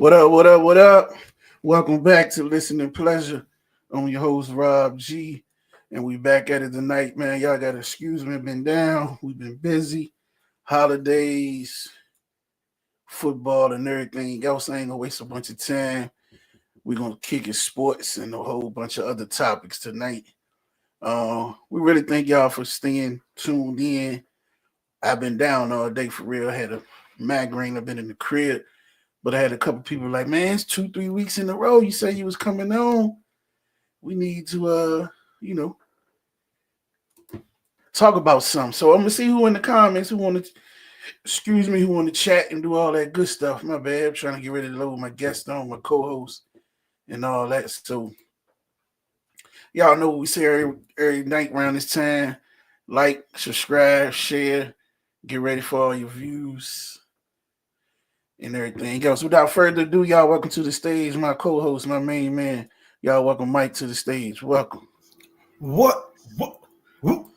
What up? What up? What up? Welcome back to Listening Pleasure. I'm your host Rob G, and we back at it tonight, man. Y'all got to excuse me. Been down. We've been busy. Holidays, football, and everything else. I ain't gonna waste a bunch of time. We're gonna kick it sports and a whole bunch of other topics tonight. We really thank y'all for staying tuned in. I've been down all day for real. I had a migraine. I've been in the crib. But I had a couple people like, man, it's 2-3 weeks in a row. You say you was coming on. We need to you know, talk about something. So I'm gonna see who in the comments who want to who want to chat and do all that good stuff. My bad. I'm trying to get ready to load my guest on, my co-host, and all that. So y'all know what we say every night around this time. Like, subscribe, share, get ready for all your views and everything else. Without further ado, y'all welcome to the stage, my co-host, my main man. Y'all welcome Mike to the stage. Welcome. What? What? What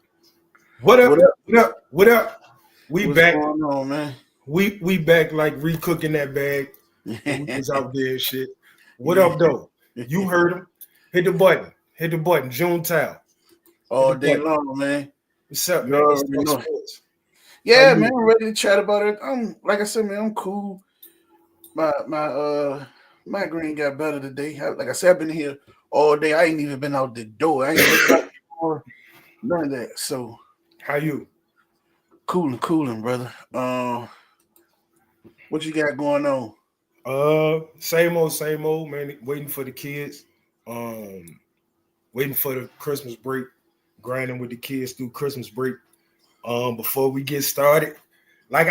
up? What up? What up? What up? We What's back. going on, man? We back like recooking that bag. We was out there and shit. What up, though? You heard him. Hit the button. Hit the button. June Town. All day long, man. What's up, You man? Let's already talk know. sports. Yeah, man, I'm ready to chat about it. I'm like I said, man, I'm cool. My migraine got better today. Like I said, I've been here all day. I ain't even been out the door. I ain't looked out the door, none of that. So How you? cooling, brother. What you got going on? Same old, man. Waiting for the kids. Waiting for the Christmas break. Grinding with the kids through Christmas break. Before we get started, like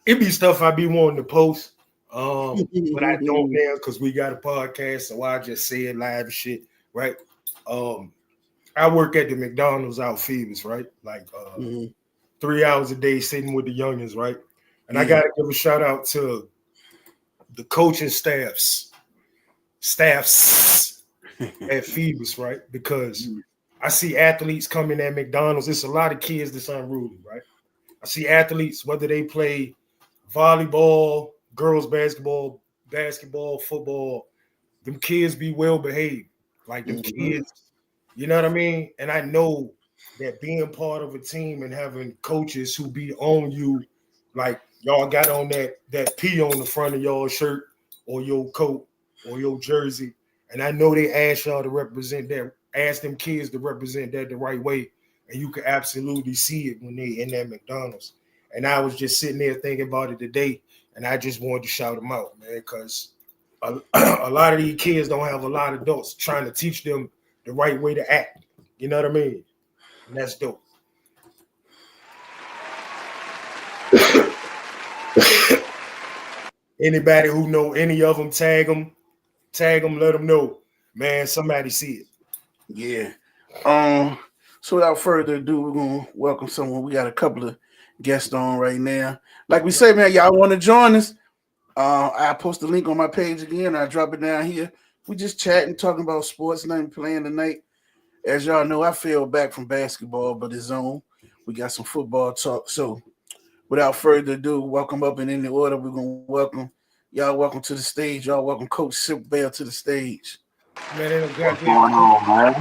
it be stuff I be wanting to post, but I don't now because we got a podcast, so I just say it live and shit, right? I work at the McDonald's out Phoebus, right? Like 3 hours a day sitting with the youngins, right? And I gotta give a shout out to the coaching staffs at Phoebus, right? Because I see athletes coming at McDonald's. It's a lot of kids that's unruly, right? I see athletes, whether they play volleyball, girls basketball, football, them kids be well behaved. Like them kids, you know what I mean? And I know that being part of a team and having coaches who be on you, like y'all got on that P on the front of y'all shirt or your coat or your jersey. And I know they ask y'all to represent that, ask them kids to represent that the right way. And you can absolutely see it when they in that McDonald's. And I was just sitting there thinking about it today, and I just wanted to shout them out, man, because a lot of these kids don't have a lot of adults trying to teach them the right way to act. You know what I mean? And that's dope. Anybody who know any of them, tag them, let them know. Man, somebody see it. Yeah. So without further ado, we're gonna welcome someone. We got a couple of guests on right now. Like we say, man, y'all want to join us? I post the link on my page again. I drop it down here. We just chatting, talking about sports. Nothing playing tonight. As y'all know, I fell back from basketball, but it's on. We got some football talk. So without further ado, welcome up and in the order. We're gonna welcome y'all. Welcome to the stage. Y'all welcome Coach Sip Bell to the stage. Man, What's going on, man?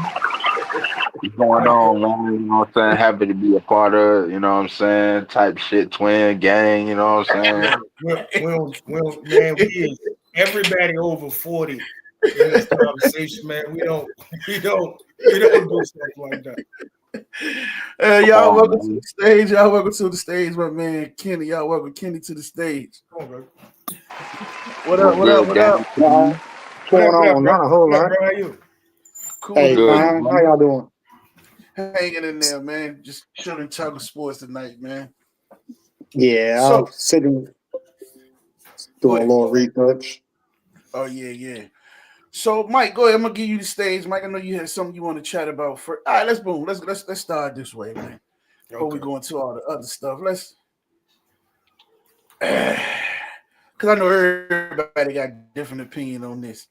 What's going on, man? You know what I'm saying? Happy to be a part of, you know what I'm saying? Type shit, twin gang, you know what I'm saying? Man, we is everybody over 40 in this conversation, man. We don't do stuff like that. Y'all welcome to the stage. Y'all welcome to the stage, my man Kenny. Y'all welcome Kenny to the stage. Okay. What up? What's going on? Not a whole lot. How are you? Cool. Hey, Good. fine. How y'all doing? Hanging in there, man. Just chilling, talking sports tonight, man. Yeah, So, I'm sitting doing a little research. Oh yeah. So, Mike, go ahead. I'm gonna give you the stage, Mike. I know you had something you want to chat about. All right, let's boom. Let's start this way, man. Before we go into all the other stuff, because I know everybody got different opinion on this.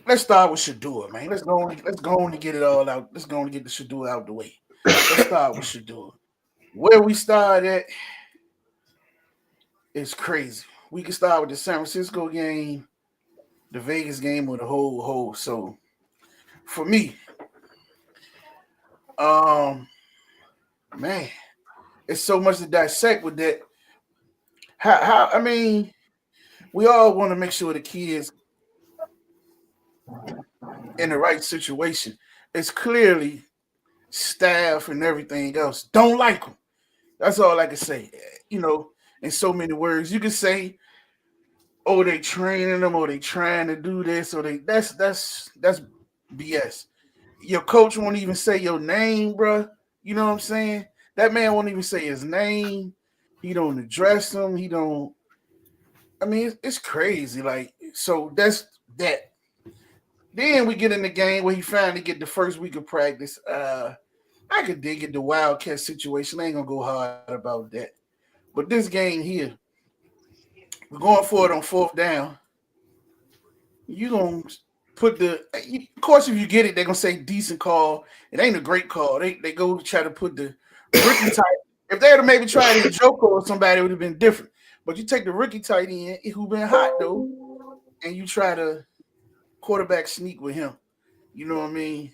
Let's start with Shadua, man. Let's go on and get it all out. Let's go on and get the Shadua out the way. Let's start with Shadua. Where we start at is crazy. we can start with the San Francisco game, the Vegas game, or the whole. So for me, um, man, it's so much to dissect with that. How I mean, we all want to make sure the kids in the right situation. It's clearly staff and everything else don't like them. That's all I can say. You know, in so many words, you can say, "Oh, they training them, or they trying to do this, or they." That's BS. Your coach won't even say your name, bruh. You know what I'm saying? That man won't even say his name. He don't address him. He don't. I mean, it's crazy. Like, so that's that. Then we get in the game where he finally get the first week of practice. I could dig it, the Wildcat situation. I ain't gonna go hard about that. But this game here, we're going for it on fourth down. You gonna put of course, if you get it, they're gonna say decent call. It ain't a great call. They go to try to put the rookie tight. If they had maybe tried in Joko or somebody, it would have been different. But you take the rookie tight end who been hot though, and you try to quarterback sneak with him. You know what I mean?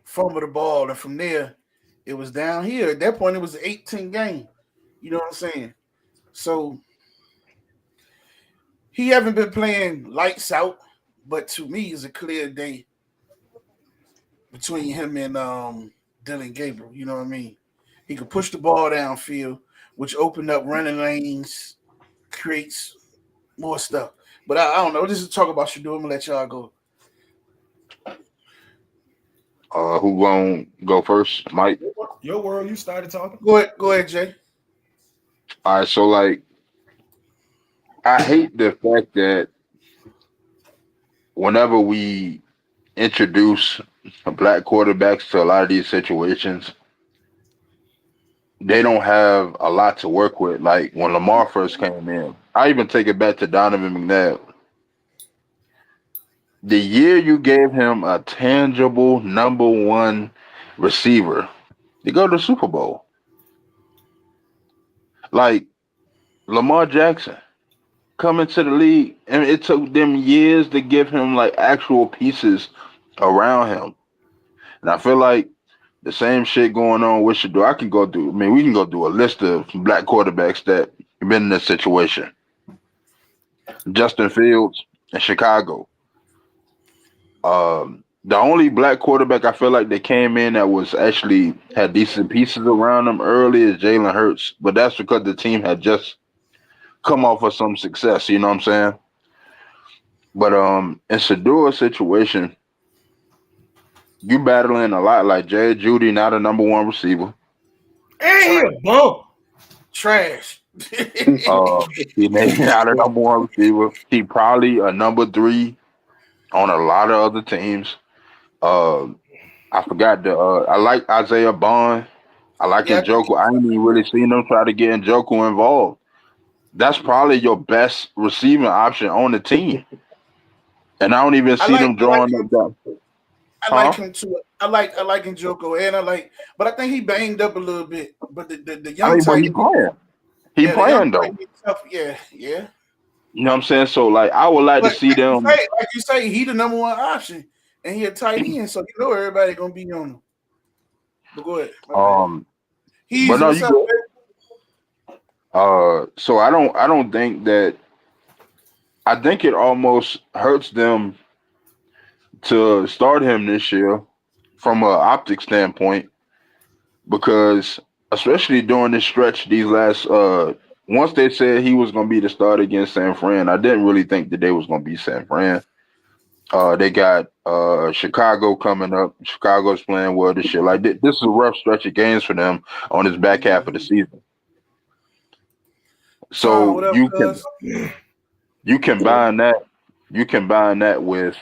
Fumble the ball, and from there, it was down here. At that point, it was an 18 game. You know what I'm saying? So he haven't been playing lights out, but to me, it's a clear day between him and Dylan Gabriel. You know what I mean? He could push the ball downfield, which opened up running lanes, creates more stuff. But I don't know. This is talk about Shador. I'm gonna let y'all go. Who gonna go first, Mike? Your world, you started talking. Go ahead, Jay. All right, so like I hate the fact that whenever we introduce black quarterbacks to a lot of these situations, they don't have a lot to work with. Like when Lamar first came in, I even take it back to Donovan McNabb. The year you gave him a tangible number one receiver, to go to the Super Bowl. Like Lamar Jackson coming to the league, and it took them years to give him like actual pieces around him. And I feel like the same shit going on with Shador. I can go through. I mean, we can go through a list of black quarterbacks that have been in this situation. Justin Fields in Chicago. The only black quarterback I feel like that came in that was actually had decent pieces around him early is Jalen Hurts, but that's because the team had just come off of some success. You know what I'm saying? But in Shador's situation, you battling a lot like Jay Judy, not a number one receiver. And he a bum. Trash. He may not a number one receiver. He probably a number three on a lot of other teams. I forgot I like Isaiah Bond. I like Yeah, Njoku. I ain't even really seen them try to get Njoku involved. That's probably your best receiving option on the team. And I don't even see them drawing up that. I like him too. I like Njoko, and but I think he banged up a little bit. But the I young mean, but tight he end, playing. He yeah, the young playing tight though. end tough. Yeah. You know what I'm saying? So like I would like to But see them. like you say, he the number one option, and he a tight end, so you know everybody gonna be on him. But go ahead, my bad. But He's no, what's you up, go. baby? So I don't think that I think it almost hurts them to start him this year from a optic standpoint because especially during this stretch, these last once they said he was gonna be the starter against San Fran, I didn't really think that they was gonna be San Fran. They got Chicago coming up. Chicago's playing well this year. Like this is a rough stretch of games for them on this back half of the season. Sean, So what up, cuz? you combine that with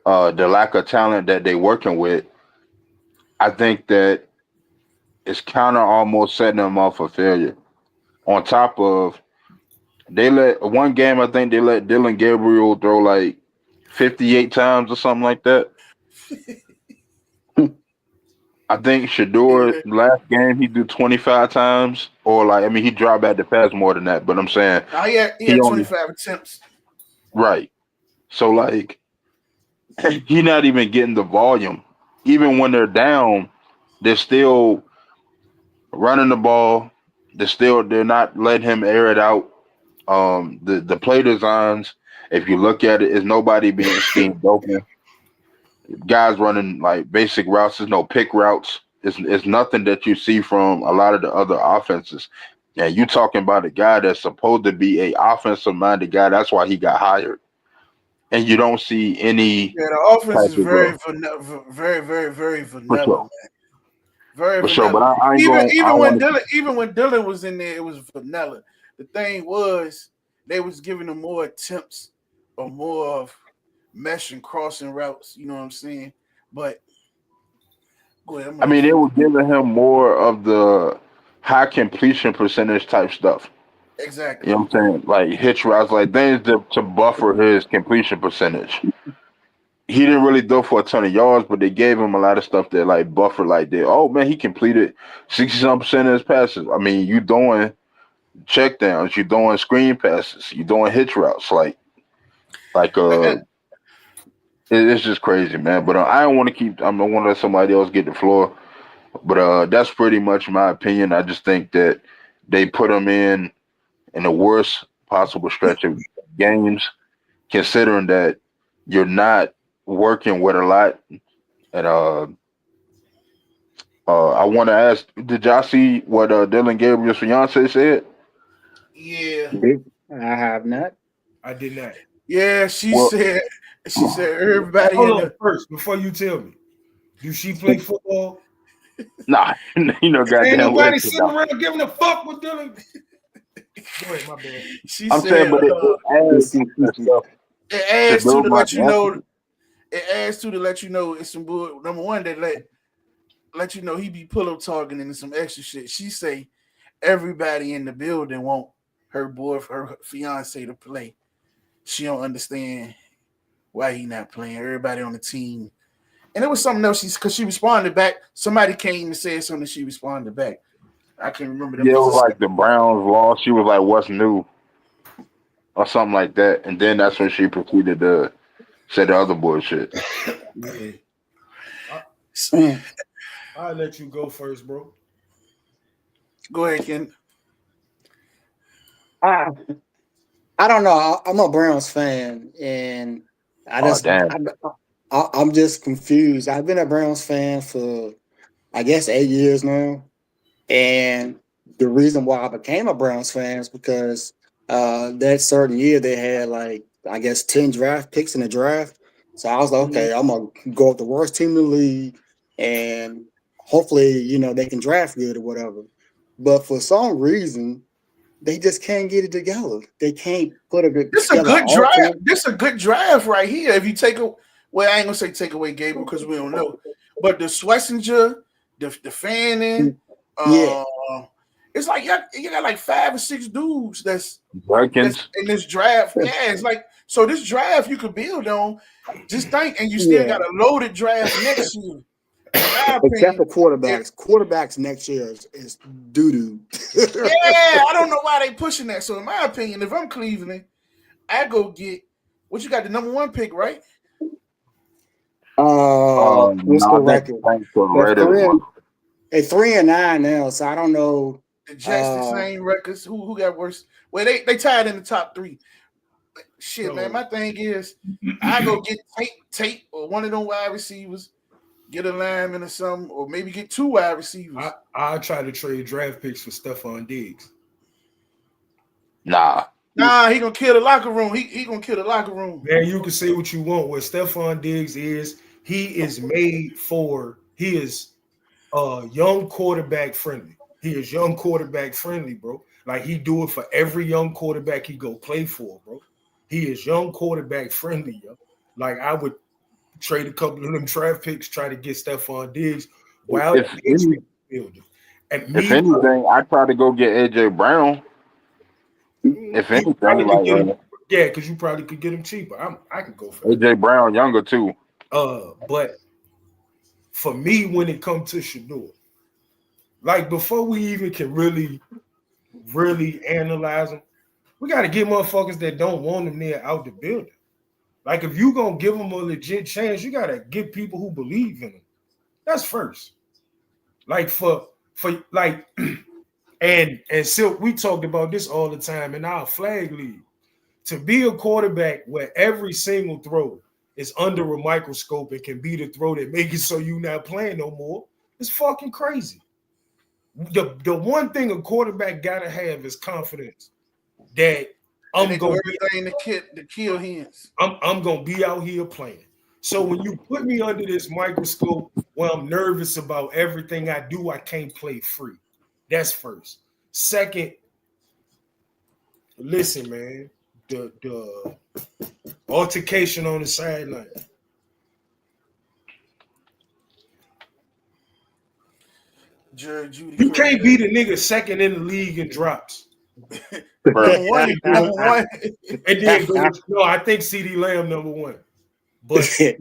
the lack of talent that they're working with. I think that it's kind of almost setting them up for failure. On top of they let one game, I think they let Dylan Gabriel throw like 58 times or something like that. I think Shador last game he do 25 times, or like I mean he dropped back the pass more than that. But I'm saying Nah, he he had only 25 attempts. right. So like he not even getting the volume. Even when they're down, they're still running the ball. They're not letting him air it out. The play designs, if you look at it, is nobody being schemed open. Guys running like basic routes. There's no pick routes. It's nothing that you see from a lot of the other offenses. And you talking about a guy that's supposed to be a offensive minded guy. That's why he got hired. And you don't see any Yeah, the offense is type of very vanilla, very for vanilla, sure, man. Very for sure. vanilla. But I ain't Even going. I even don't when want to. Dylan was in there, it was vanilla. The thing was they was giving him more attempts or more of mesh and crossing routes. You know what I'm saying? But go ahead, I'm I gonna mean, let they you. were giving him more of the high completion percentage type stuff. You Exactly. know what I'm saying? Like hitch routes, like things to buffer his completion percentage. He didn't really go for a ton of yards, but they gave him a lot of stuff that like buffer like that. Oh man, he completed 60-some% of his passes. I mean, you doing check downs, you doing screen passes, you doing hitch routes, like it's just crazy, man. But I don't want to keep. I'm gonna let somebody else get the floor. But that's pretty much my opinion. I just think that they put him in the worst possible stretch of games, considering that you're not working with a lot. And I want to ask, did y'all see what Dylan Gabriel's fiance said? Yeah. I have not. I did not. Yeah, Well, she said everybody in Hold on the first before you tell me. Do she play football? nah, Ain't goddamn well nobody she sitting don't. around giving a fuck with Dylan. Go ahead, my bad. she I'm saying, said but it adds that stuff it to adds to build to my let you know destiny. it's some bull. Number one, they let you know he be pillow talking and some extra shit. She say everybody in the building want her fiance to play. She don't understand why he not playing. Everybody on the team. And it was something else. Because she responded back. Somebody came and said something. She responded back. I can't remember them. Yeah, it was like the Browns lost. She was like, "What's new?" or something like that, and then that's when she proceeded to say the other bullshit. Yeah. Mm. I'll let you go first, bro. Go ahead, Ken. I I don't know. I'm a Browns fan, and I Oh just damn! I'm just confused. I've been a Browns fan for I guess 8 years now, and the reason why I became a Browns fan is because that certain year they had like I guess 10 draft picks in the draft. So I was like, Mm-hmm. okay, I'm gonna go with the worst team in the league, and hopefully they can draft good or whatever. But for some reason, they just can't get it together. They can't put a good This a together good draft. offense. This a good draft right here. If you take a well, I ain't gonna say take away Gabriel because we don't know. But the Schlesinger, the Fanning, Yeah, uh it's like you got like 5 or 6 dudes that's Perkins. in this draft. Yeah, it's like so this draft you could build on. Just think, and you still yeah. got a loaded draft next year. In my Except opinion, for quarterbacks. Quarterbacks next year is doo doo. yeah, I don't know why they pushing that. So in my opinion, if I'm Cleveland, I go get what you got the number 1 pick, right? What's No, the I think record? thanks to the They're Raiders three one. and they 3-9 now, so I don't know. The Jets the Uh, same records. Who got worse? Well, they tied in the top 3. Shit, man. So My thing is, I go get Tate or one of them wide receivers, get a lineman or something, or maybe get 2 wide receivers. I try to trade draft picks for Stephon Diggs. Nah, Nah, he gonna kill the locker room. He gonna kill the locker room. Man, you can say what you want. What Stephon Diggs is, he is young quarterback friendly. He is young quarterback friendly, bro. Like he do it for every young quarterback he go play for, bro. He is young quarterback friendly, yo. Like I would trade a couple of them draft picks, try to get Stephon Diggs while the if any, Patriots building. And if me, anything, I try to go get AJ Brown. If you anything, probably could like get him, yeah, because you probably could get him cheaper. I can go for that. AJ Brown younger too. But for me when it comes to Shador. Like before we even can really analyze them, we got to get motherfuckers that don't want them there out the building. Like if you gonna give them a legit chance, you gotta get people who believe in them. That's first. Like for like, and Silk, we talked about this all the time in our flag league. To be a quarterback where every single throw is under a microscope and can be the throw that make it so you not playing no more, it's fucking crazy. The one thing a quarterback gotta have is confidence that I'm gonna do everything to kill hens. I'm gonna be out here playing. So when you put me under this microscope where I'm nervous about everything I do, I can't play free. That's first. Second, listen, man, the altercation on the sideline. Judy, you can't be the nigga second in the league in drops. number one. And then no, I think CD Lamb number one. But he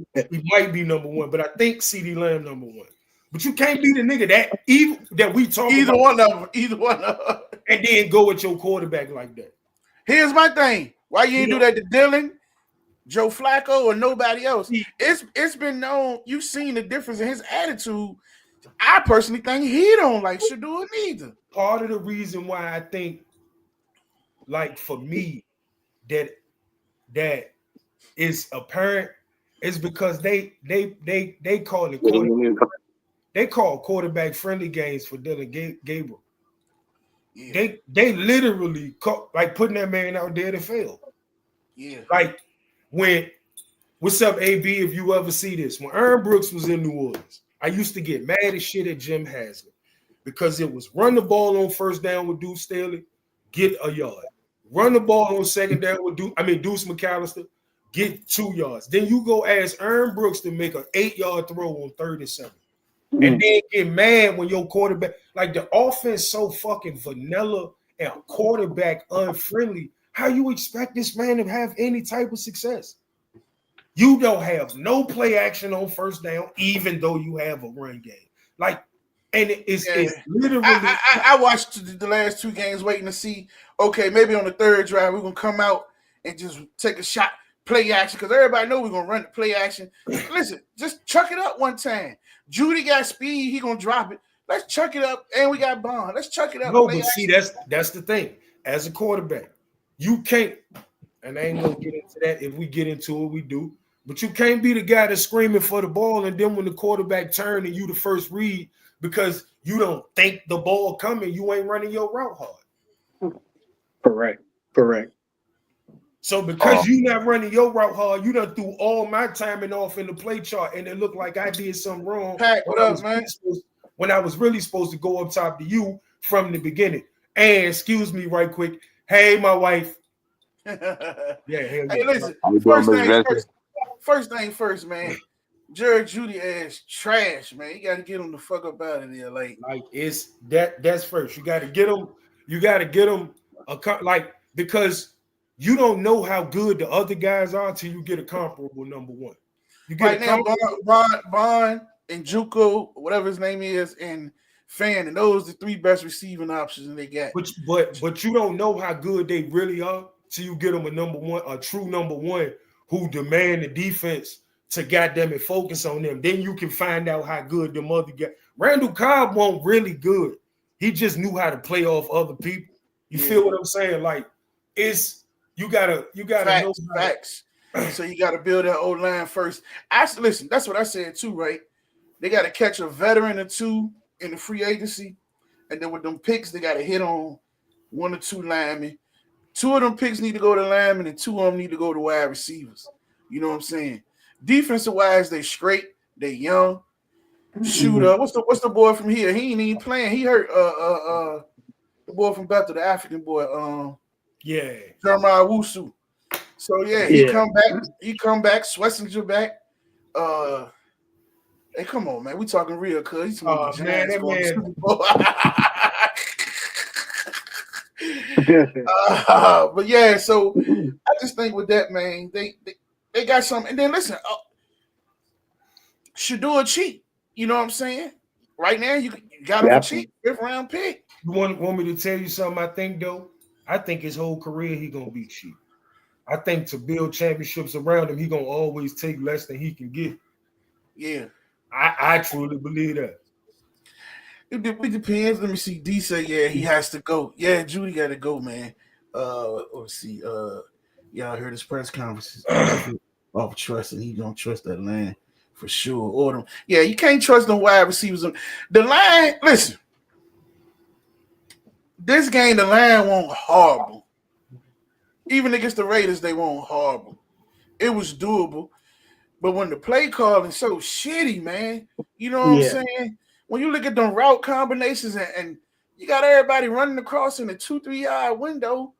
might be number one, but I think CD Lamb number one. But you can't be the nigga that we talk either about. Either one of them. And then go with your quarterback like that. Here's my thing. Why you ain't do that to Dylan, Joe Flacco, or nobody else? It's been known. You've seen the difference in his attitude. I personally think he don't like Shador neither. Part of the reason why I think, like for me, that is apparent is because they call it they call quarterback friendly games for Dylan Gabriel. Yeah. They literally like putting that man out there to fail. Yeah. Like what's up, AB? If you ever see this, when Aaron Brooks was in New Orleans, I used to get mad as shit at Jim Haslett because it was run the ball on first down with Deuce Staley, get a yard. Run the ball on second down with Deuce McAllister, get 2 yards. Then you go ask Aaron Brooks to make an 8-yard throw on 3rd and 7. And then get mad when your quarterback, like the offense so fucking vanilla and quarterback unfriendly. How you expect this man to have any type of success? You don't have no play action on first down, even though you have a run game. Like, and it's literally. I watched the last 2 games waiting to see, okay, maybe on the 3rd drive, we're going to come out and just take a shot, play action, because everybody know we're going to run the play action. Listen, just chuck it up one time. Judy got speed, he going to drop it. Let's chuck it up, and we got Bond. Let's chuck it up. No, but see, that's the thing. As a quarterback, you can't, and I ain't going to get into that. If we get into it, we do. But you can't be the guy that's screaming for the ball, and then when the quarterback turn and you the first read because you don't think the ball coming, you ain't running your route hard. Correct. So because you not running your route hard, you done threw all my timing off in the play chart, and it looked like I did something wrong. Pat, what up, man? When I was really supposed to go up top to you from the beginning. And excuse me right quick. Hey, my wife. Hey, listen. First thing first, man. Jared Judy ass trash, man. You got to get him the fuck up out of there, like it's that's first. You got to get him. You got to get him because you don't know how good the other guys are until you get a comparable number one. You get right now, Bond and Juco, whatever his name is, and Fan, and those are the 3 best receiving options they got. But you don't know how good they really are till you get them a true number one who demand the defense to goddamn it focus on them. Then you can find out how good them other guys. Randall Cobb wasn't really good. He just knew how to play off other people. You feel what I'm saying? Like you gotta know facts. So you gotta build that old line first. Listen, that's what I said too, right? They gotta catch a veteran or 2 in the free agency, and then with them picks, they gotta hit on 1 or 2 linemen. 2 of them picks need to go to linemen, and 2 of them need to go to wide receivers. You know what I'm saying? Defensive wise, they straight, they young. Shooter, what's the boy from here? He ain't even playing. He hurt the boy from Bethel, the African boy. Jeremiah Wusu. So he come back, Schlesinger back. Hey, come on, man. We talking real, cuz. But so I just think with that, man, they got something. And then listen, Shador cheap. You know what I'm saying? Right now, you got him for Yeah. cheap, 5th-round pick. You want me to tell you something? I think though, I think his whole career he gonna be cheap. I think to build championships around him, he gonna always take less than he can get. Yeah. I truly believe that. It depends. Let me see. D say, yeah, he has to go. Yeah, Judy got to go, man. Let's see. Y'all heard his press conferences off trust, and he don't trust that line for sure. Order. Yeah, you can't trust them wide receivers. The line, listen, this game, the line won't horrible. Even against the Raiders, they won't horrible. It was doable. But when the play calling so shitty, man, you know what I'm Yeah. saying? When you look at them route combinations and you got everybody running across in a 2-3 yard window,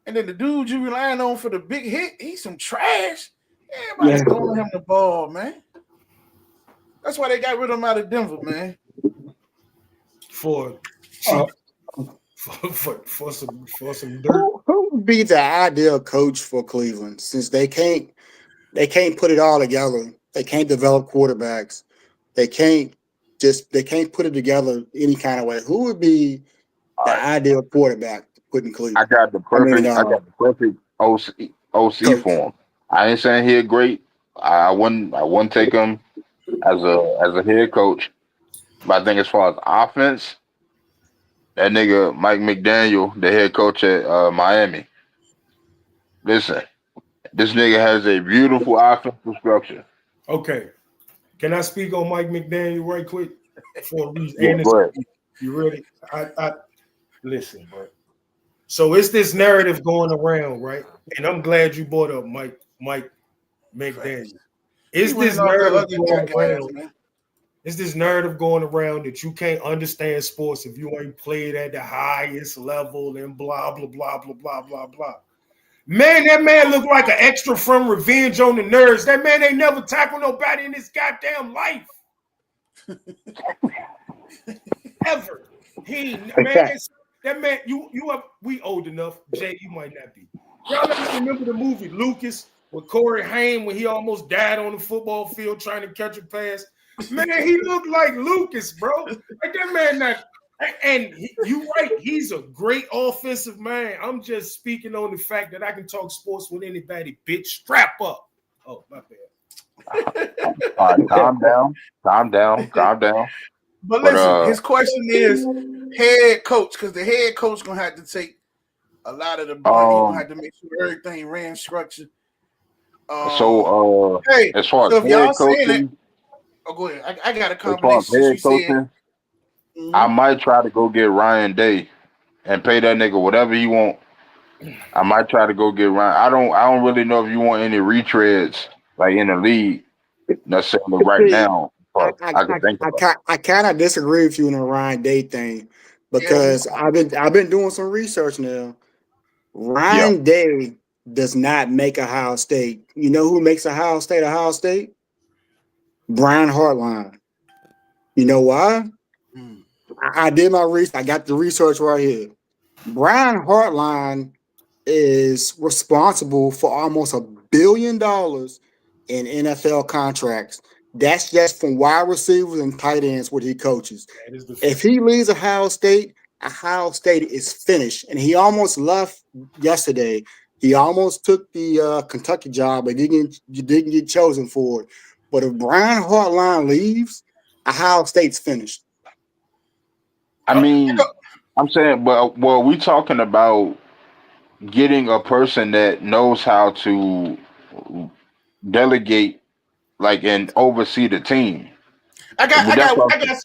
and then the dude you relying on for the big hit, he's some trash. Everybody Yeah. throwing him the ball, man. That's why they got rid of him out of Denver, man. For Uh, cheap, for some dirt. who would be the ideal coach for Cleveland since they can't put it all together. They can't develop quarterbacks. They can't put it together any kind of way. Who would be All the right. ideal quarterback to put in I Cleveland? got the perfect OC Coach. for him. I ain't saying he great. I wouldn't take him as a head coach. But I think as far as offense, that nigga Mike McDaniel, the head coach at Miami. Listen, this nigga has a beautiful offensive structure. Okay. Can I speak on Mike McDaniel right quick? For a reason. Yeah, And it's, but you ready? I listen, bro. So it's this narrative going around, right? And I'm glad you brought up Mike McDaniel. He Is winning this off the narrative other going jackass, around? man. Is this narrative going around that you can't understand sports if you ain't played at the highest level and blah blah blah blah blah blah blah? Man, that man looked like an extra from Revenge on the Nerds. That man ain't never tackled nobody in his goddamn life. Ever. He man, that man, you up, we old enough. Jay, you might not be. Y'all ever remember the movie Lucas with Corey Haim when he almost died on the football field trying to catch a pass? Man, he looked like Lucas, bro. Like that man not. And you right, he's a great offensive man. I'm just speaking on the fact that I can talk sports with anybody, bitch. Strap up. Oh, my bad. all right, calm down, calm down. But But listen, his question is head coach, because the head coach gonna have to take a lot of the brunt. He gonna have to make sure everything ran structured. Hey, as far as so if y'all head saying it, coaching, go ahead. I got a as far as combination since you head said. coaching, I might try to go get Ryan Day and pay that nigga whatever he want. I might try to go get Ryan. I don't really know if you want any retreads like in the league necessarily right See, now, but I could think about I kind of disagree with you on the Ryan Day thing Yeah, because I've been doing some research now. it. Yeah. Ryan Day does not make Ohio State. You know who makes Ohio State Ohio State? Brian Hartline. You know why? Mm. I did my research. I got the research right here. Brian Hartline is responsible for almost $1 billion in NFL contracts. That's just from wide receivers and tight ends what he coaches. That is the If fact. he leaves Ohio State is finished. And he almost left yesterday. He almost took the Kentucky job, but didn't get chosen for it. But if Brian Hartline leaves, Ohio State's finished. I mean, I'm saying, but well, we talking about getting a person that knows how to delegate, like, and oversee the team. I got, But I that's got, what I got,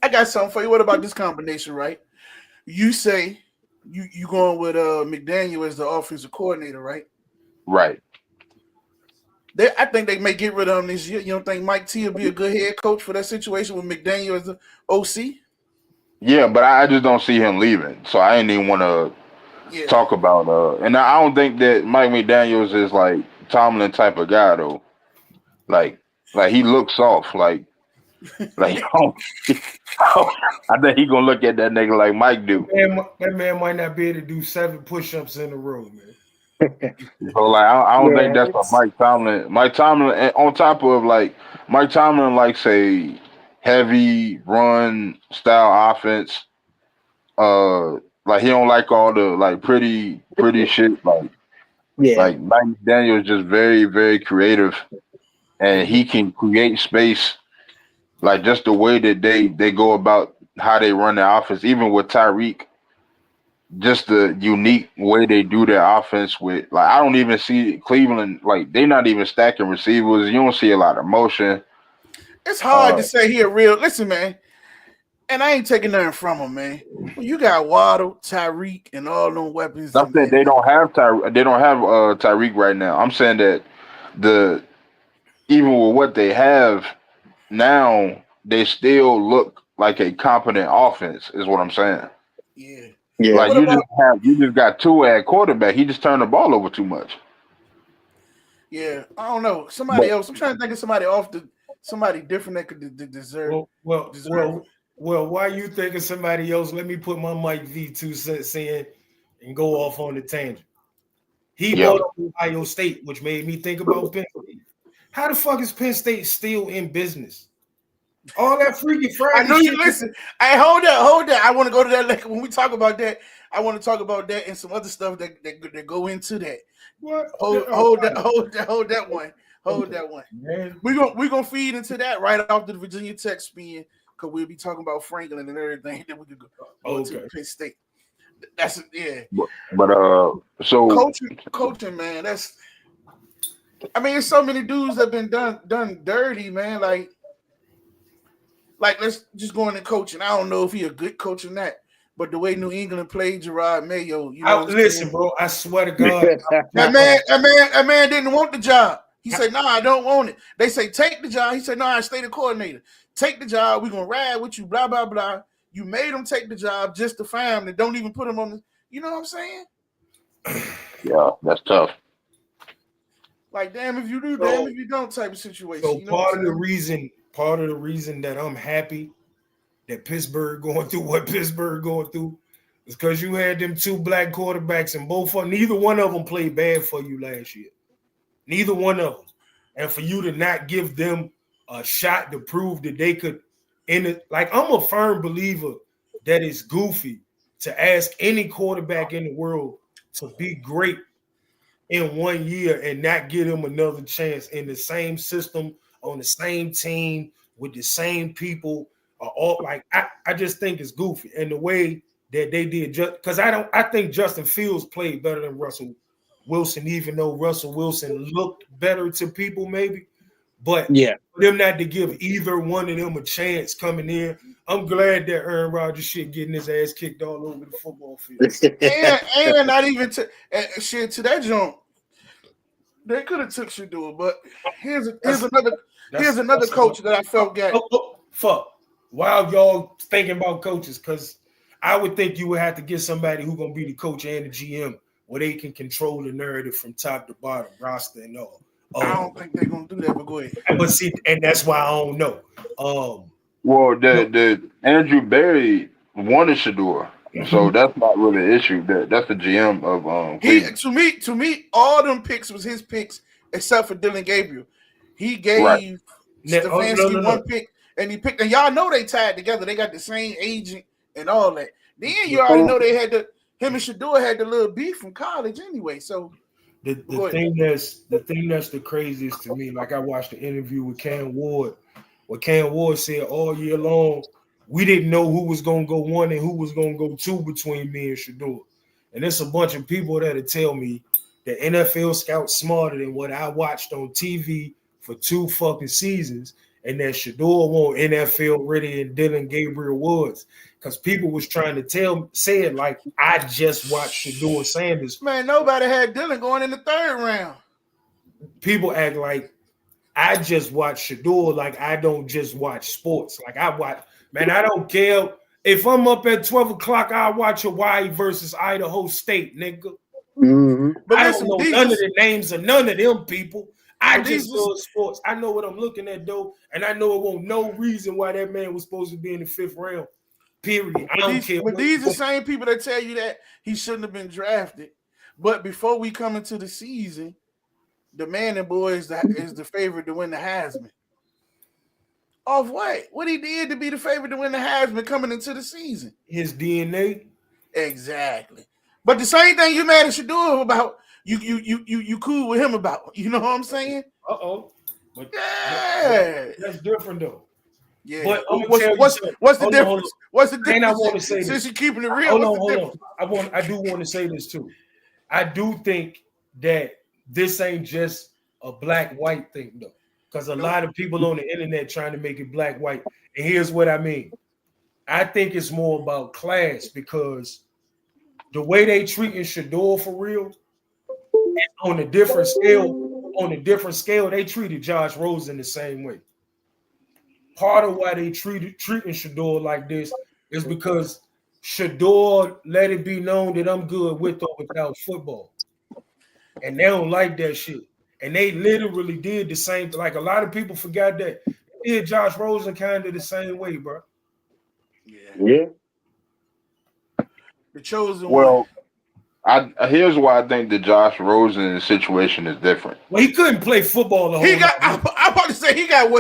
I got something for you. What about this combination? Right? You say you going with McDaniel as the offensive coordinator, right? right. I think they may get rid of him this year. You don't think Mike T will be a good head coach for that situation with McDaniel as the OC? Yeah, but I just don't see him leaving. So I ain't even want to Yeah. talk about and I don't think that Mike McDaniels is like Tomlin type of guy though. Like he looks soft. Like I think he gonna look at that nigga like Mike do. That man might not be able to do 7 push-ups in a row, man. So like I don't think Yeah, that's a Mike Tomlin. Mike Tomlin, and on top of like Mike Tomlin likes a heavy run style offense. Like he don't like all the like pretty shit. Yeah. Like Mike Daniel is just very very creative, and he can create space. Like just the way that they go about how they run their offense, even with Tyreek, just the unique way they do their offense with like I don't even see Cleveland like they're not even stacking receivers. You don't see a lot of motion. It's hard to say here real. Listen, man, and I ain't taking nothing from him, man. When you got Waddle, Tyreek, and all them weapons, Not that they don't have Tyreek right now. I'm saying that the even with what they have now, they still look like a competent offense. Is what I'm saying. yeah. Yeah. But Like what about you just got Tua at quarterback. He just turned the ball over too much. yeah? I don't know. Somebody But else. I'm trying to think of somebody different that could deserve. Well, why you thinking somebody else? Let me put my Mike V2 cents in and go off on the tangent. He yeah, bought up Ohio State, which made me think about Penn State. How the fuck is Penn State still in business? All that Freaky I Friday know you shit. listen. Hey, hold that. I want to go to that later. When we talk about that, I want to talk about that and some other stuff that go into that. What? Hold that one. Hold Okay, that one. man. We're gonna feed into that right after the Virginia Tech spin because we'll be talking about Franklin and everything. Then we could go into Okay. Penn State. That's yeah. but so Coaching, man. That's I mean, there's so many dudes that been done dirty, man. Like let's just go into coaching. I don't know if he a good coach or not, but the way New England played Gerard Mayo, you know what I'm Listen, saying? bro. I swear to God, That man didn't want the job. He said, "No, I don't want it." They say, "Take the job." He said, "No, I stay the coordinator. Take the job. We're gonna ride with you." Blah blah blah. You made him take the job just to fire him and don't even put him on the. You know what I'm saying? yeah, that's tough. Like, damn if you do, damn So, if you don't type of situation. so You know what I'm saying? part of the reason that I'm happy that Pittsburgh going through what Pittsburgh going through is because you had them two black quarterbacks and neither one of them played bad for you last year. Neither one of them. And for you to not give them a shot to prove that they could like I'm a firm believer that it's goofy to ask any quarterback in the world to be great in 1 year and not give him another chance in the same system, on the same team, with the same people. All like I just think it's goofy. And the way that they did because I think Justin Fields played better than Russell Wilson, even though Russell Wilson looked better to people, maybe. But Yeah. for them not to give either one of them a chance coming in, I'm glad that Aaron Rodgers shit getting his ass kicked all over the football field. And not even to shit to that jump. They could have took Shador, but here's another coach that I felt got. Fuck. While y'all thinking about coaches, because I would think you would have to get somebody who's gonna be the coach and the GM where they can control the narrative from top to bottom, roster and all. I don't think they're gonna do that, but go ahead. But see, and that's why I don't know. Well, the Andrew Berry wanted Shador, so that's not really an issue. That's the GM of Cleveland. To me, all them picks was his picks except for Dylan Gabriel. He Right. gave Stefanski one pick, and he picked. And y'all know they tied together. They got the same agent and all that. Then you already know they had him and Shador had the little beef from college anyway. So the thing that's the craziest to me, like I watched the interview with Cam Ward, where Cam Ward said all year long, we didn't know who was gonna go one and who was gonna go two between me and Shador. And there's a bunch of people that'll tell me that NFL scouts smarter than what I watched on TV for 2 fucking seasons, and that Shador won't NFL ready and Dylan Gabriel Woods. Because people was trying to say it like I just watched Shador Sanders. Man, nobody had Dylan going in the 3rd round. People act like I just watch Shador like I don't just watch sports. Like I watch, man, I don't care. If I'm up at 12 o'clock, I watch Hawaii versus Idaho State, nigga. Mm-hmm. But I listen, don't know none of the names of none of them people. I just love sports. I know what I'm looking at, though, and I know it won't no reason why that man was supposed to be in the 5th round. Period. I don't care. But these are the same people that tell you that he shouldn't have been drafted. But before we come into the season, the Manning boy is the favorite to win the Heisman. Off what? What he did to be the favorite to win the Heisman coming into the season. His DNA. Exactly. But the same thing you mad at Shador about, you cool with him about. You know what I'm saying? But Yeah. that's different though. Yeah. But I'm gonna tell you something. What's the Hold on, difference? hold on. What's the And difference? I want to say Since this. you're keeping it real, Hold what's on, the hold difference? on. I do want to say this too. I do think that this ain't just a black-white thing though. Because a lot of people on the internet trying to make it black-white. And here's what I mean. I think it's more about class because the way they treating Shador for real, on a different scale, they treated Josh Rosen the same way. Part of why they treating Shador like this is because Shador let it be known that I'm good with or without football. And they don't like that shit. And they literally did the same. Like a lot of people forgot that. They did Josh Rosen kind of the same way, bro. Yeah. The chosen one. Well, here's why I think the Josh Rosen situation is different. Well, he couldn't play football the whole I'm about to say he got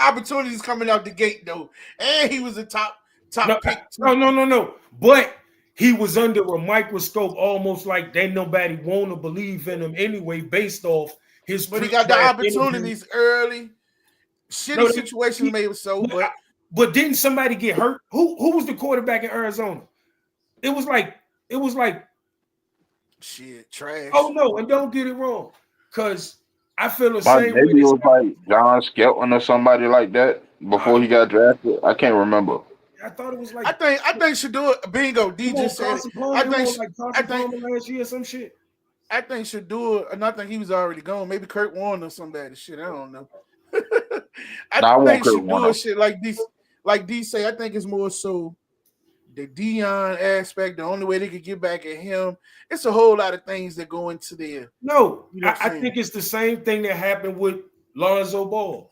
opportunities coming out the gate though. And he was a top pick. No. But he was under a microscope, almost like they nobody want to believe in him anyway, based off his. But he got the opportunities early. Shitty situations maybe so, but didn't somebody get hurt? Who was the quarterback in Arizona? It was like shit, trash. Oh no, and don't get it wrong, because I feel the same way. Maybe it was like John Skelton or somebody like that before he got drafted. I can't remember. I thought it was like I think Shador bingo. D just said it. I think last year or some shit. I think Shador, and I think he was already gone. Maybe Kurt Warner or somebody. Shit, I don't know. I think Shador shit like D say. I think it's more so the Dion aspect. The only way they could get back at him. It's a whole lot of things that go into there. No, I think it's the same thing that happened with Lonzo Ball.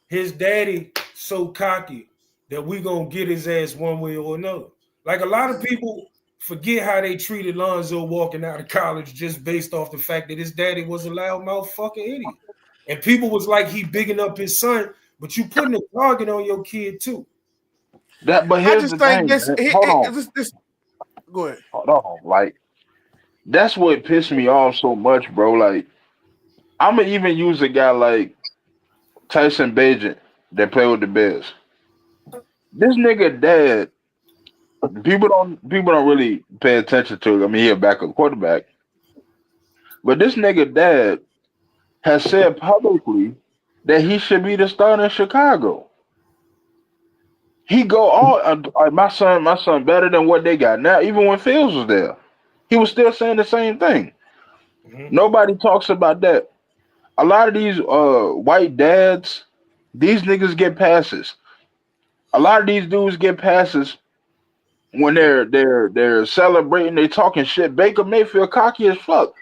His daddy so cocky that we gonna get his ass one way or another. Like a lot of people forget how they treated Lonzo walking out of college just based off the fact that his daddy was a loudmouth fucking idiot. And people was like he bigging up his son, but you putting a target on your kid too. But here's the thing. Go ahead. Hold on. Like, that's what pissed me off so much, bro. Like, I'm gonna even use a guy like Tyson Bagent that play with the Bears. This nigga dad, people don't really pay attention to it. I mean, he a backup quarterback, but this nigga dad has said publicly that he should be the starter in Chicago. He go all my son better than what they got now. Even when Fields was there, he was still saying the same thing. Mm-hmm. Nobody talks about that. A lot of these white dads, these niggas get passes. A lot of these dudes get passes when they're celebrating, they talking shit. Baker Mayfield cocky as fuck.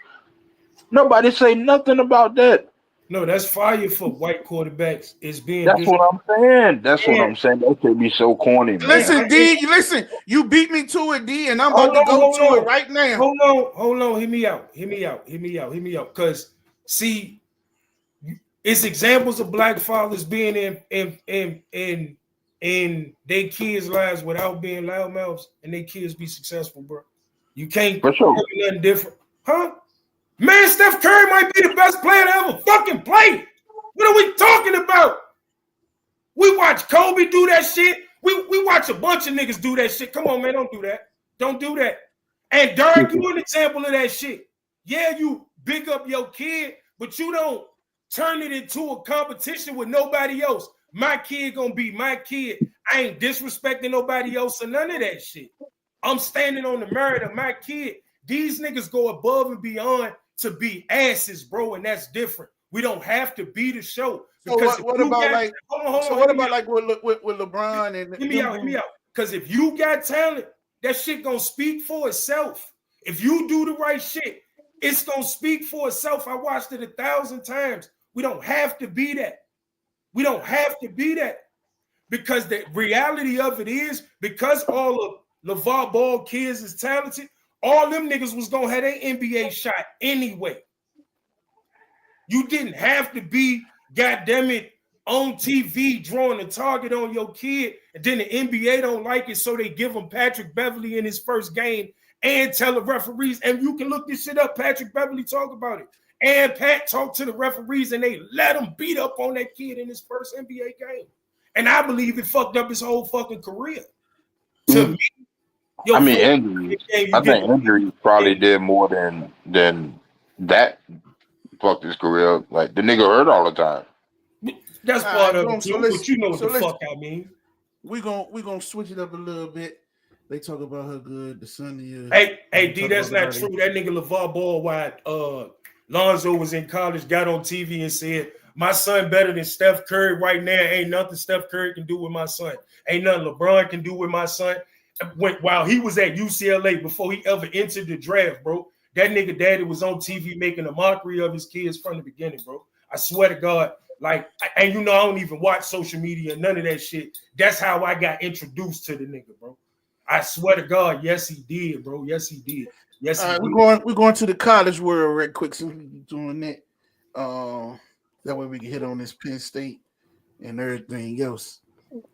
Nobody say nothing about that. No, that's fire for white quarterbacks. It's being. That's what I'm saying. What I'm saying. That could be so corny. Man. Listen, D. Listen, you beat me to it, D, and I'm about to go to it right now. Hold on. Hear me out. Because see, it's examples of black fathers being in their kids' lives without being loudmouths, and their kids be successful, bro. You can't do nothing different, huh? Man, Steph Curry might be the best player to ever fucking play. What are we talking about? We watch Kobe do that shit. We watch a bunch of niggas do that shit. Come on, man, don't do that. Don't do that. And Derek, you an example of that shit. Yeah, you big up your kid, but you don't turn it into a competition with nobody else. My kid gonna be my kid. I ain't disrespecting nobody else or none of that shit. I'm standing on the merit of my kid. These niggas go above and beyond to be asses, bro, and that's different. We don't have to be the show. So what about with LeBron and hear me out. Because if you got talent, that shit gonna speak for itself. If you do the right shit, it's gonna speak for itself. I watched it 1,000 times. We don't have to be that. We don't have to be that. Because the reality of it is, because all of LeVar Ball kids is talented, all them niggas was gonna have their NBA shot anyway. You didn't have to be, goddamn it, on TV drawing a target on your kid, and then the NBA don't like it, so they give him Patrick Beverly in his first game and tell the referees, and you can look this shit up. Patrick Beverly talk about it. And Pat talked to the referees, and they let him beat up on that kid in his first NBA game. And I believe it fucked up his whole fucking career. To me, I mean, injuries. I think injuries probably did more than that fucked his career. Like the nigga hurt all the time. That's part of it, so but you know what the fuck I mean. We're gonna switch it up a little bit. They talk about how good the son is. Hey, D, that's not true. That nigga LeVar Ball, while Lonzo was in college, got on TV and said, my son better than Steph Curry right now. Ain't nothing Steph Curry can do with my son. Ain't nothing LeBron can do with my son. While he was at UCLA before he ever entered the draft, bro, that nigga daddy was on TV making a mockery of his kids from the beginning, bro. I swear to God. Like, and you know, I don't even watch social media, none of that shit. That's how I got introduced to the nigga, bro. I swear to God, yes, he did, bro. Yes, he did. Yes, he did. We're going to the college world right quick since we're doing that. That way we can hit on this Penn State and everything else.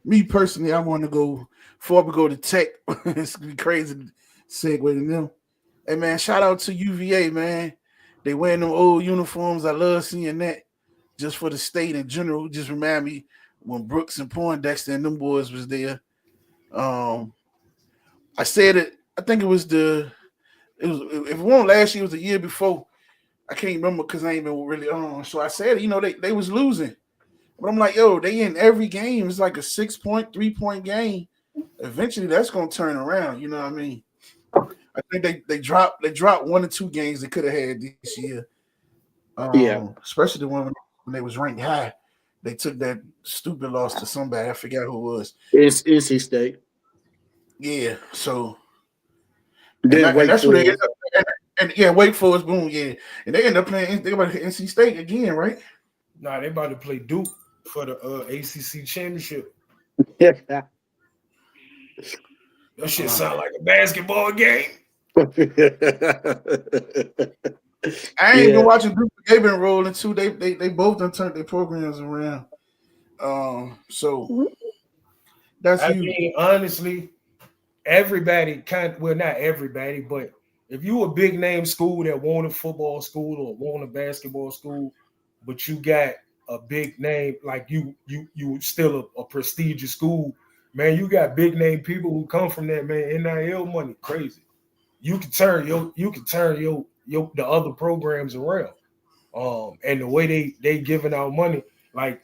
Me personally, I want to go before we go to Tech. It's gonna be crazy to segue to them. Hey man, shout out to UVA, man. They wearing them old uniforms. I love seeing that. Just for the state in general, just remind me when Brooks and Poindexter and them boys was there. I said it. I think it was if it wasn't last year, it was the year before. I can't remember because I ain't been really on. So I said, they was losing, but I'm like, yo, they in every game. It's like a 6-point, 3-point game. Eventually, that's gonna turn around. You know what I mean? I think they dropped 1 or 2 games they could have had this year. Especially the one when they was ranked high. They took that stupid loss to somebody. I forgot who it was. It's NC State. Yeah, so then that's what they ended up. And Wake Forest, boom, yeah, and they end up playing. They about to hit NC State again, right? Nah, they about to play Duke for the ACC championship. Yeah. That shit sound like a basketball game. I ain't been watching Duke. They've been rolling too. They both done turned their programs around. So that's huge. mean, honestly, everybody not everybody, but if you a big name school that want a football school or want a basketball school, but you got a big name, like you still a prestigious school, man, you got big name people who come from that, man. NIL money, crazy. You can turn the other programs around. And the way they giving out money, like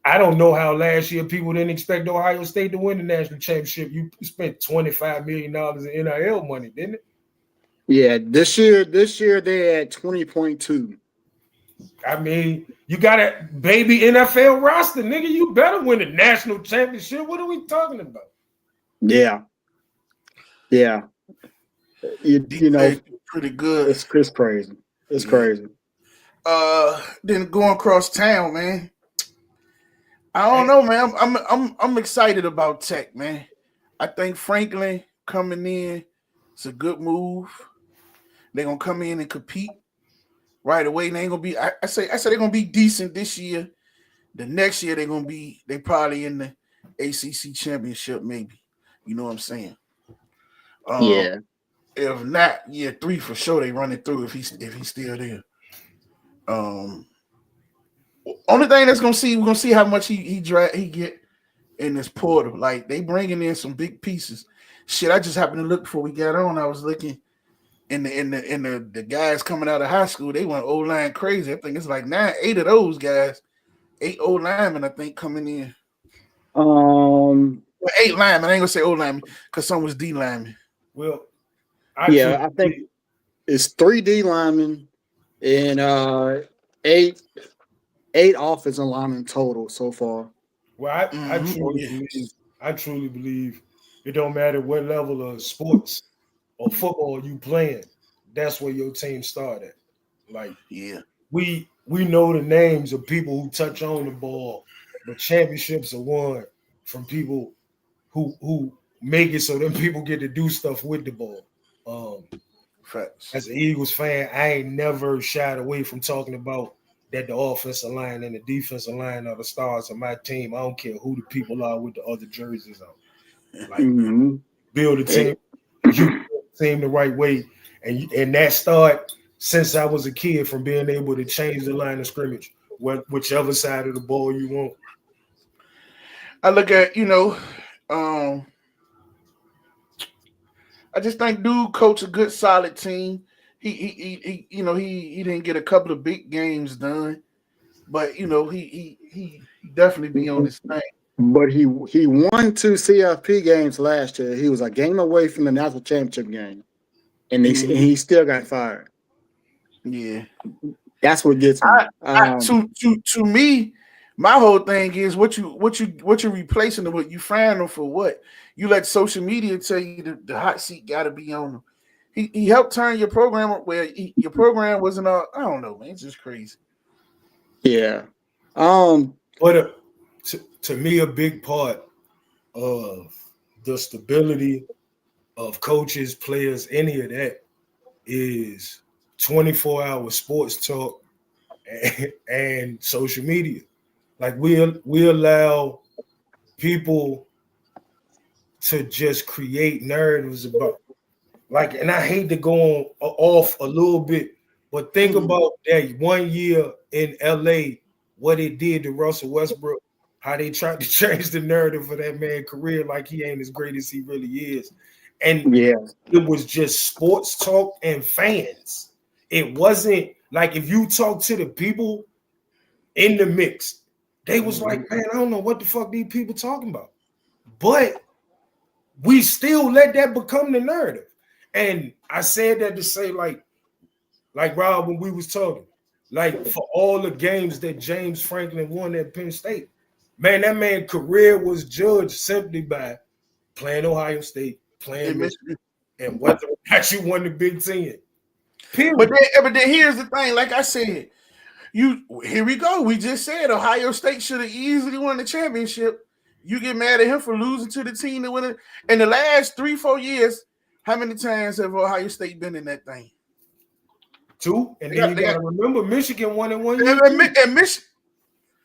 I don't know how last year people didn't expect Ohio State to win the national championship. You spent $25 million in NIL money, didn't it? Yeah, this year they at 20.2. I mean, you got a baby NFL roster, nigga. You better win the national championship. What are we talking about? Yeah. You know, pretty good. It's crazy. It's crazy. Then going across town, man. I don't know, man. I'm excited about Tech, man. I think Franklin coming in, it's a good move. They're gonna come in and compete right away. They ain't gonna be. I say they're gonna be decent this year. The next year they probably in the ACC championship, maybe. You know what I'm saying? Yeah. If not, year 3 for sure they run it through if he's still there. Only thing we're gonna see how much he get in this portal. Like they bringing in some big pieces. Shit, I just happened to look before we got on. I was looking in the guys coming out of high school. They went O-line crazy. I think it's like 8 of those guys, 8 O-linemen I think coming in. 8 linemen. I ain't gonna say O-linemen because some was D linemen. Well, I think it's 3 D linemen and 8 offensive linemen total so far. Well, I truly believe it don't matter what level of sports or football you playing, that's where your team start at. Like, we know the names of people who touch on the ball, but championships are won from people who make it so them people get to do stuff with the ball. Facts. As an Eagles fan, I ain't never shied away from talking about that the offensive line and the defensive line are the stars of my team. I don't care who the people are with the other jerseys on. Like Mm-hmm. build a team, you build a team the right way, and that start since I was a kid from being able to change the line of scrimmage, whichever side of the ball you want. I look at, um, I just think dude coach a good solid team. He didn't get a couple of big games done, but he definitely be on his thing. But he won 2 CFP games last year. He was a game away from the national championship game, and he still got fired. Yeah. That's what gets me. To me, my whole thing is what you're replacing them with. You firing them for what? You let social media tell you the hot seat got to be on them. He helped turn your program up where your program wasn't. I don't know, man. It's just crazy. Yeah. But to me, a big part of the stability of coaches, players, any of that is 24-hour sports talk and social media. Like we allow people to just create narratives about like, and I hate to go on off a little bit, but think about that 1 year in LA, what it did to Russell Westbrook, how they tried to change the narrative for that man's career like he ain't as great as he really is. And Yeah. it was just sports talk and fans. It wasn't like if you talk to the people in the mix, they was like, man, I don't know what the fuck these people talking about. But we still let that become the narrative. And I said that to say, like Rob, when we was talking, like for all the games that James Franklin won at Penn State, man, that man's career was judged simply by playing Ohio State, playing Michigan, and whether or not you won the Big Ten. Period. But then here's the thing. Like I said, here we go. We just said Ohio State should have easily won the championship. You get mad at him for losing to the team that won it. In the last 3-4 years, how many times have Ohio State been in that thing? 2. And then you got to remember, Michigan won in 1 year. And Michigan.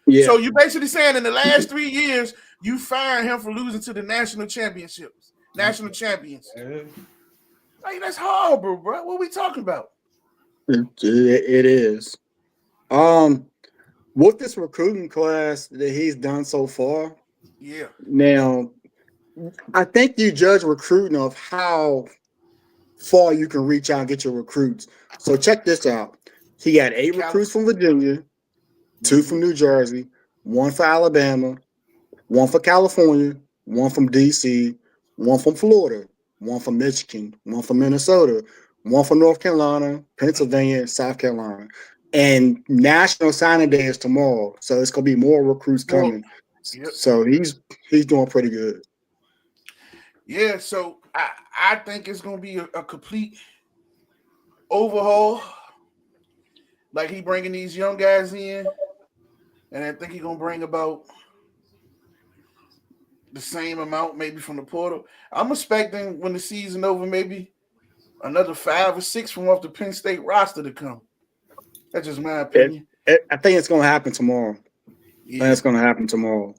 Yeah. So you basically saying in the last 3 years, you fired him for losing to the national championships, national champions. Like, that's horrible, bro. What are we talking about? It is. With this recruiting class that he's done so far, yeah. Now, I think you judge recruiting of how far you can reach out and get your recruits. So check this out. He got 8 recruits from Virginia, 2 from New Jersey, 1 for Alabama, 1 for California, 1 from DC, 1 from Florida, 1 from Michigan, 1 from Minnesota, 1 from North Carolina, Pennsylvania, South Carolina. And National Signing Day is tomorrow, so it's gonna be more recruits coming. Yep. So he's doing pretty good. Yeah, so I think it's gonna be a complete overhaul. Like he bringing these young guys in, and I think he's gonna bring about the same amount maybe from the portal. I'm expecting when the season over, maybe another 5 or 6 from off the Penn State roster to come. That's just my opinion. I think it's gonna happen tomorrow. Yeah. I think it's gonna happen tomorrow.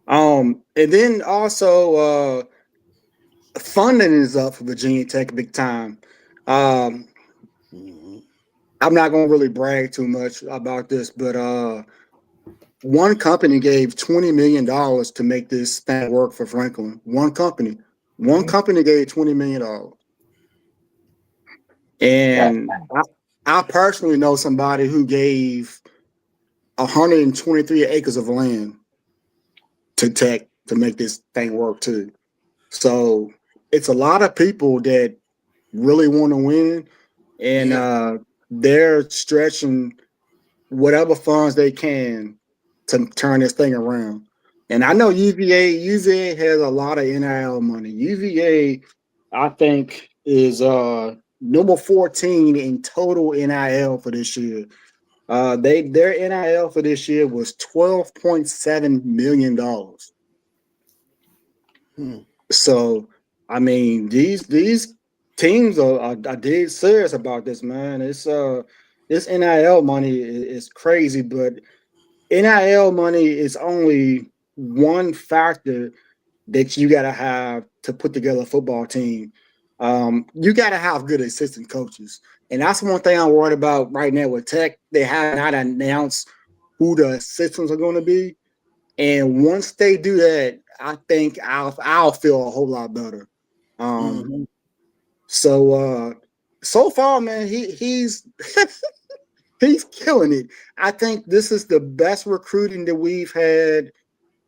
And then also funding is up for Virginia Tech big time. I'm not gonna really brag too much about this, but one company gave $20 million to make this thing work for Franklin. One company gave $20 million. And I personally know somebody who gave 123 acres of land to Tech to make this thing work too. So it's a lot of people that really want to win, and they're stretching whatever funds they can to turn this thing around. And I know UVA has a lot of NIL money. UVA, I think, is number 14 in total NIL for this year. Their NIL for this year was $12.7 million. So I mean, these teams are dead serious about this, man. this NIL money is crazy, but NIL money is only one factor that you got to have to put together a football team. You got to have good assistant coaches. And that's one thing I'm worried about right now with Tech. They have not announced who the assistants are going to be. And once they do that, I think I'll feel a whole lot better. Mm-hmm. So far, man, he's he's killing it. I think this is the best recruiting that we've had.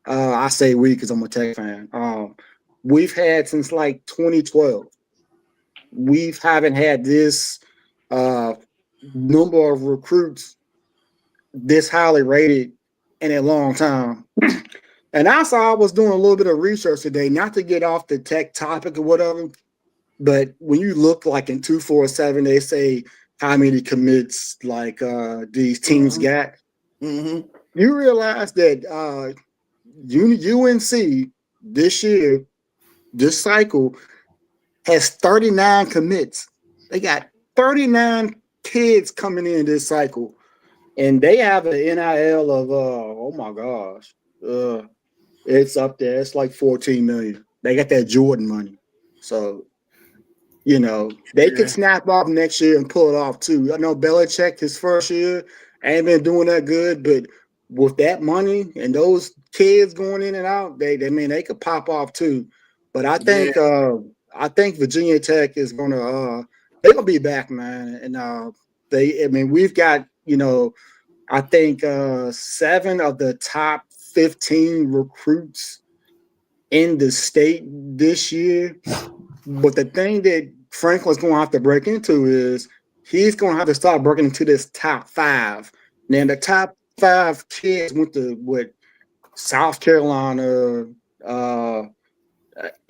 I say we because I'm a Tech fan. We've had since like 2012. We haven't had this uh, number of recruits this highly rated in a long time. And also, I was doing a little bit of research today, not to get off the Tech topic or whatever, but when you look like in 247, they say how many commits like these teams Mm-hmm. got. Mm-hmm. You realize that UNC this year, this cycle, has 39 commits. They got 39 kids coming in this cycle. And they have an NIL of oh my gosh. It's up there. It's like 14 million. They got that Jordan money. So, they could Yeah. snap off next year and pull it off too. I know Belichick his first year ain't been doing that good, but with that money and those kids going in and out, they could pop off too. But Yeah. I think Virginia Tech is gonna they're gonna be back, man. And we've got, I think 7 of the top 15 recruits in the state this year. But the thing that Franklin's going to have to break into is he's going to have to start breaking into this top 5. Now, the top 5 kids went to South Carolina, uh,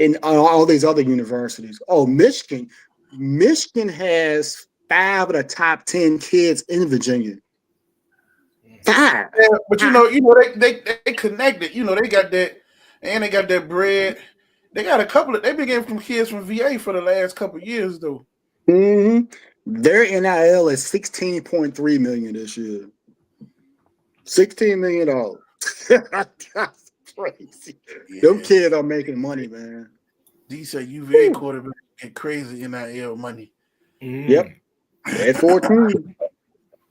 and all these other universities. Oh, Michigan. Michigan has 5 of the top 10 kids in Virginia. 5. Yeah, but they connected. They got that, and they got that bread. They got a couple of. They've been getting from kids from VA for the last couple of years though. Mm-hmm. Their NIL is $16.3 million this year. $16 million. That's crazy. Them Yeah, kids are making money, man. these are UVA Whew. quarterbacks get crazy NIL money. Yep. At 14.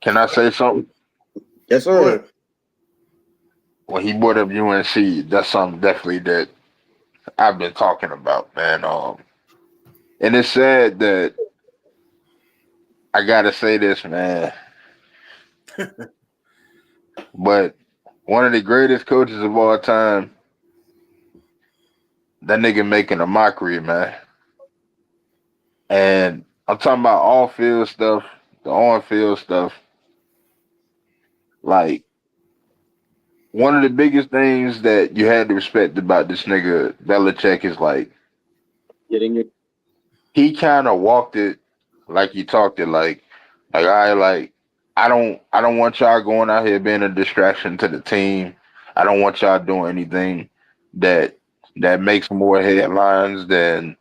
Can I say something? Yes, sir. What? When he brought up UNC, that's something definitely that I've been talking about, man. And it's sad that I gotta say this, man. But one of the greatest coaches of all time, that nigga making a mockery, man. And I'm talking about all field stuff, the on field stuff. Like one of the biggest things that you had to respect about this nigga Belichick is like Getting it. he kind of walked it like he talked it. Like I don't want y'all going out here being a distraction to the team. I don't want y'all doing anything that that makes more headlines than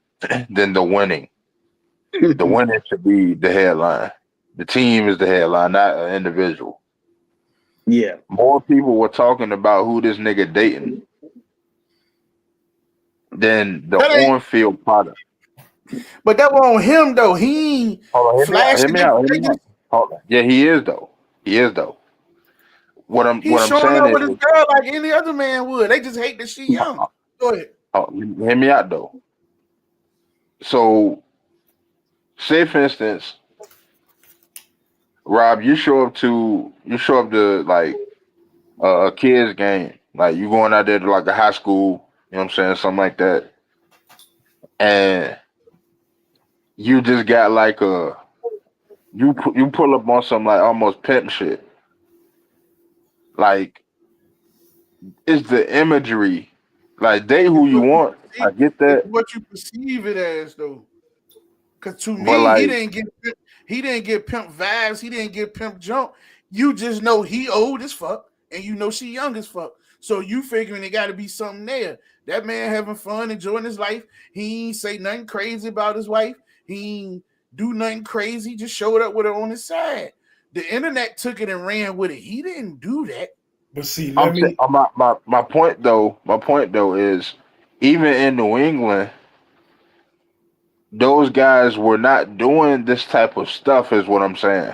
than the winning. The winning should be the headline. The team is the headline, not an individual. Yeah. More people were talking about who this nigga dating than the That ain't. on-field product. But that was on him though. He ain't Hold on, hear me out, hear flashing. me out, hear me out. Hold on. Yeah, he is though. He is though. He's What I'm showing saying up is, with his girl like any other man would. They just hate that she young. Go ahead. hear me out though. So, say for instance, Rob, you show up to like a kid's game, like you going out there to like a high school, you know what I'm saying, something like that, and you just got like you pull up on some like almost pimp shit, like it's the imagery, like they It's who you what you want, perceive. I get It's that, what you perceive it as though. Cause to but me, like he didn't get pimp vibes. He didn't get pimp jump. You just know he old as fuck, and you know she young as fuck. So you figuring it got to be something there. That man having fun, enjoying his life. He ain't say nothing crazy about his wife. He ain't do nothing crazy. Just showed up with her on his side. The internet took it and ran with it. He didn't do that. But see, My point though is even in New England, those guys were not doing this type of stuff. Is what I'm saying.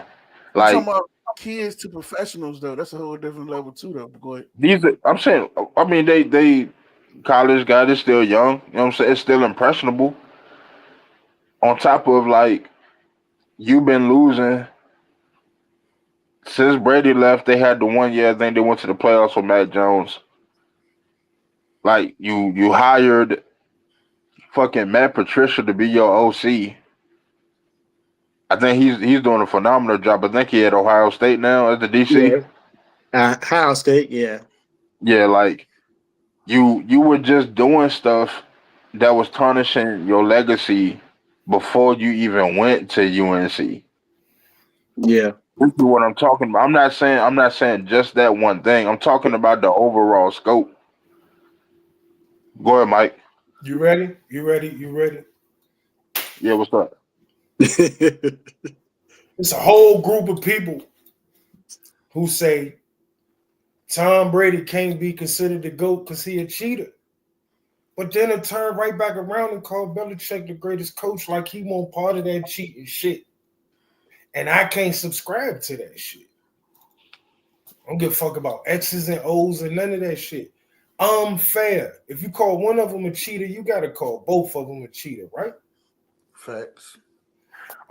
I'm talking Like about kids to professionals, though. That's a whole different level too, though. Go ahead. I'm saying. I mean, they college guys is still young. You know what I'm saying? It's still impressionable. On top of like you've been losing since Brady left. They had the 1 year. I think they went to the playoffs with Mac Jones. Like you hired fucking Matt Patricia to be your OC. I think he's doing a phenomenal job. I think he at Ohio State now as the DC. Yeah. Ohio State, yeah. Yeah, like you were just doing stuff that was tarnishing your legacy before you even went to UNC. Yeah. This is what I'm talking about. I'm not saying just that one thing. I'm talking about the overall scope. Go ahead, Mike. you ready? You ready? You ready? Yeah, what's up? It's a whole group of people who say Tom Brady can't be considered the GOAT because he a cheater. But then it turned right back around and called Belichick the greatest coach like he won't part of that cheating shit. And I can't subscribe to that shit. I don't give a fuck about X's and O's and none of that shit. Fair. If you call one of them a cheater, you got to call both of them a cheater, right? Facts.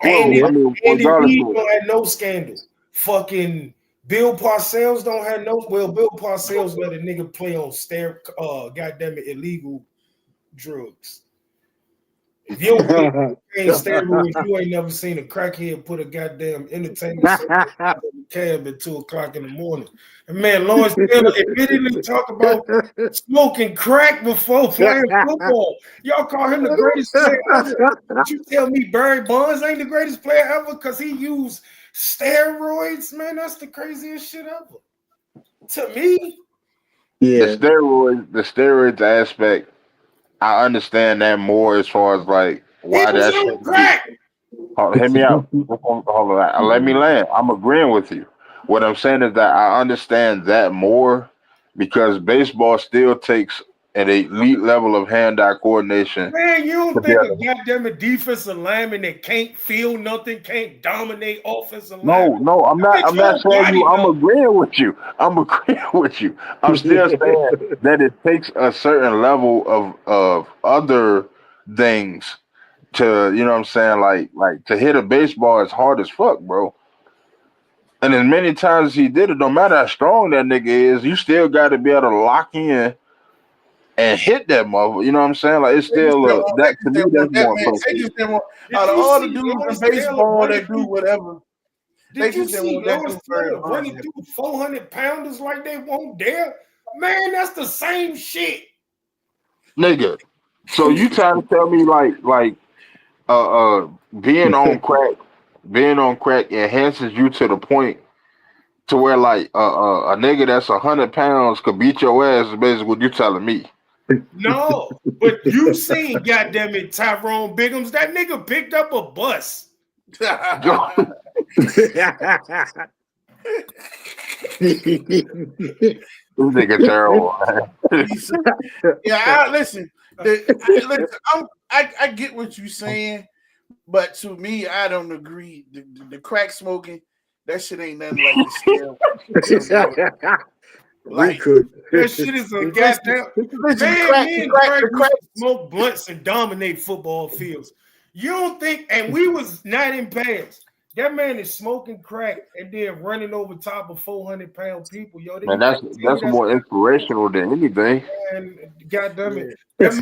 And regardless he of- don't have no scandal. Fucking Bill Parcells don't have no. Well, Bill Parcells let a nigga play on goddamn it, illegal drugs. If you don't ain't steroids, you ain't never seen a crackhead put a goddamn entertainment cab at 2:00 in the morning. And man, Lawrence Taylor, if he didn't talk about smoking crack before playing football, y'all call him the greatest player ever. But you tell me Barry Bonds ain't the greatest player ever because he used steroids, man, that's the craziest shit ever. To me, Yeah. the steroids aspect, I understand that more as far as like why he was that on shit. crack. Hold, hear me out. Hold on. Let me land. I'm agreeing with you. What I'm saying is that I understand that more because baseball still takes an elite level of hand-eye coordination. Man, you to don't be think able a goddamn defensive lineman that can't feel nothing, can't dominate offensive No, lineman? I'm not. I'm not saying you. I'm agreeing with you. I'm agreeing with you. I'm still saying that it takes a certain level of other things to, you know what I'm saying, like to hit a baseball is hard as fuck, bro. And as many times as he did it, no matter how strong that nigga is, you still got to be able to lock in and hit that mother. You know what I'm saying? Like it's still that to me that's more They impressive. just didn't want Did out of you all the see dudes in Lawrence Taylor baseball running that do through? whatever. They Did you just didn't see want that Lawrence dude Barry Taylor Bonds. running through 400 pounders like they won't dare? Man, that's the same shit. Nigga. So you trying to tell me like being on crack enhances you to the point to where like a nigga that's 100 pounds could beat your ass is basically what you telling me. No, but you seen goddamn it, Tyrone Biggums. That nigga picked up a bus. This nigga terrible. Yeah, listen. I get what you're saying, but to me, I don't agree. The crack smoking, that shit ain't nothing like the steroid. Like that shit is a goddamn man. Me and Craig used to smoke blunts and dominate football fields. You don't think? And we was not in pads. That man is smoking crack and then running over top of 400-pound people. Yo, Man, that's more inspirational than anything. Man, goddamn it. That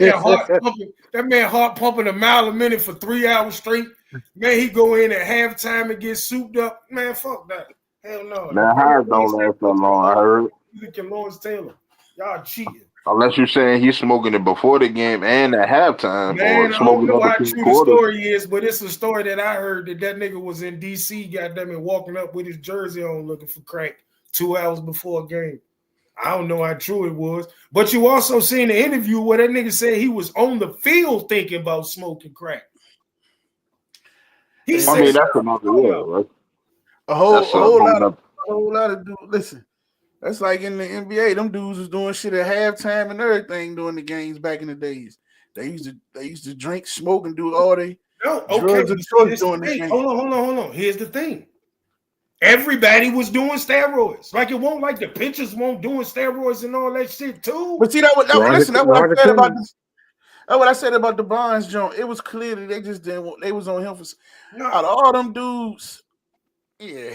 man heart pumping a mile a minute for 3 hours straight. Man, he go in at halftime and get souped up. Man, fuck that. Hell no. Man, highs don't last that long. I heard. Lawrence Taylor, y'all cheating. Unless you're saying he's smoking it before the game and at halftime, Man, or I don't smoking know how up true the story is, but it's a story that I heard that nigga was in D.C. goddamn it, walking up with his jersey on looking for crack 2 hours before a game. I don't know how true it was, but you also seen the interview where that nigga said he was on the field thinking about smoking crack. I mean, that's another right? A whole, That's a a whole whole lot of, nother. a whole lot of dudes. Listen, that's like in the NBA. Them dudes was doing shit at halftime and everything during the games back in the days. They used to drink, smoke, and do all they No, okay. drugs of But see, choice this the during the thing. game. Hold on. Here's the thing. Everybody was doing steroids. Like it won't like the pitchers won't doing steroids and all that shit too. But see Roger, listen, that's what I Roger said about Clemens. this. That's what I said about the Bonds joint. It was clearly they just didn't want. They was on him for No, out of all them dudes. Yeah,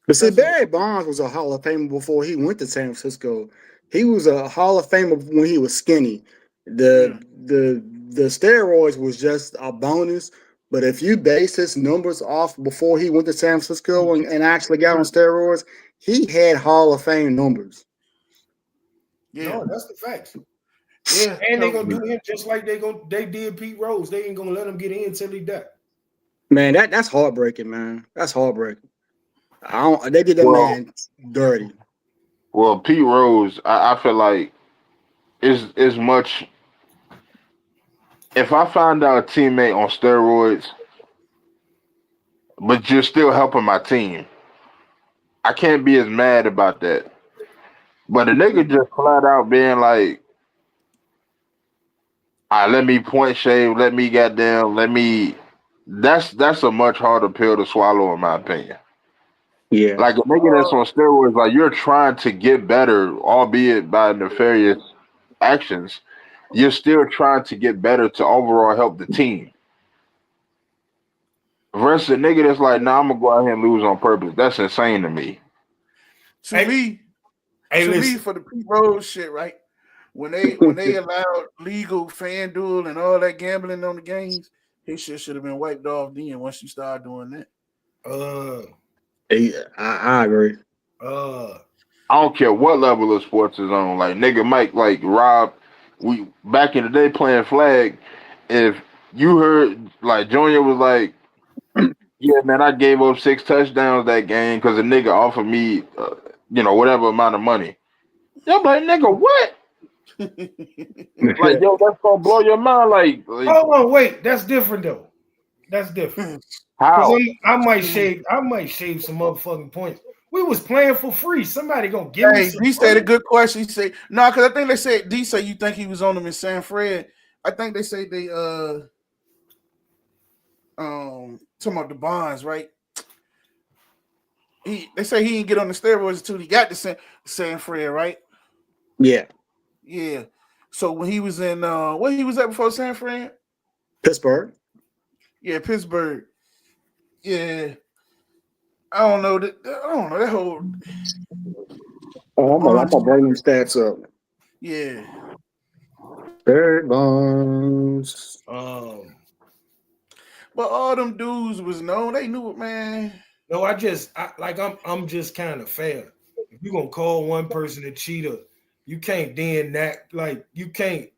But see, that's what. Barry Bonds was a Hall of Famer before he went to San Francisco. He was a Hall of Famer when he was skinny. Yeah, The steroids was just a bonus. But if you base his numbers off before he went to San Francisco and actually got on steroids, he had Hall of Fame numbers. yeah, no, that's the facts. yeah. And they So gonna do him just like they did Pete Rose. They ain't gonna let him get in until he die. Man, that's heartbreaking, man. That's heartbreaking. They did that Well, man dirty. well, Pete Rose, I feel like is much. If I find out a teammate on steroids, but you're still helping my team, I can't be as mad about that. But a nigga just flat out being like, let me point shave, let me goddamn, let me. That's a much harder pill to swallow, in my opinion. Yeah. Like a nigga that's on steroids, like you're trying to get better, albeit by nefarious actions. You're still trying to get better to overall help the team. Versus a nigga that's like, nah, I'm gonna go out here and lose on purpose. That's insane to me. to Hey, me, hey, to me, listen. for the Pete Rose shit, right? When they allowed legal FanDuel and all that gambling on the games, his shit should have been wiped off then once you start doing that. Uh, I agree. uh, I don't care what level of sports is on. Like nigga Mike, like Rob, we back in the day playing flag. If you heard like Junior was like, yeah, man, I gave up 6 touchdowns that game because a nigga offered me, whatever amount of money. Yeah, I'm like, nigga, what? Like, yo, that's gonna blow your mind. Like hold on, wait. That's different though. That's different. Cause how? I might shave some motherfucking points. We was playing for free. Somebody gonna give me Hey, some D said a money. good question. He said, no, because I think they said D said you think he was on them in San Fred. I think they say they talking about the bonds, right? They say he didn't get on the steroids until he got to San Fred, right? Yeah. Yeah. So when he was in where he was at before San Fred? Pittsburgh. Yeah, Pittsburgh. Yeah. I don't know that whole Oh, I'm bonds. gonna bring them stats up. Yeah. Barry Bonds. Um, But all them dudes was known. They knew it, man. no, I'm just kind of fair. If you're gonna call one person a cheater, you can't then that like you can't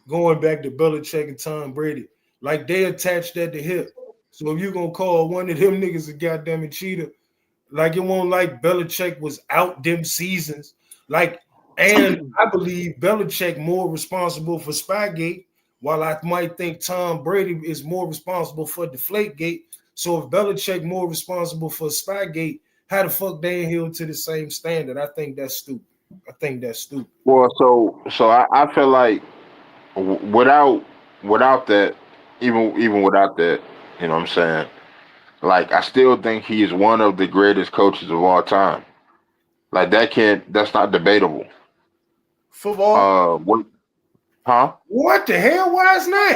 going back to Belichick and Tom Brady. Like they attached at the hip. So if you're gonna call one of them niggas a goddamn cheater, like it won't like Belichick was out them seasons. Like, and I believe Belichick more responsible for Spygate, while I might think Tom Brady is more responsible for Deflategate. So if Belichick more responsible for Spygate, how the fuck they ain't held to the same standard? I think that's stupid. I think that's stupid. Well, so I feel like without that, even without that, you know what I'm saying? Like I still think he's one of the greatest coaches of all time. Like that's not debatable. Football. What huh? What the hell? Why is not?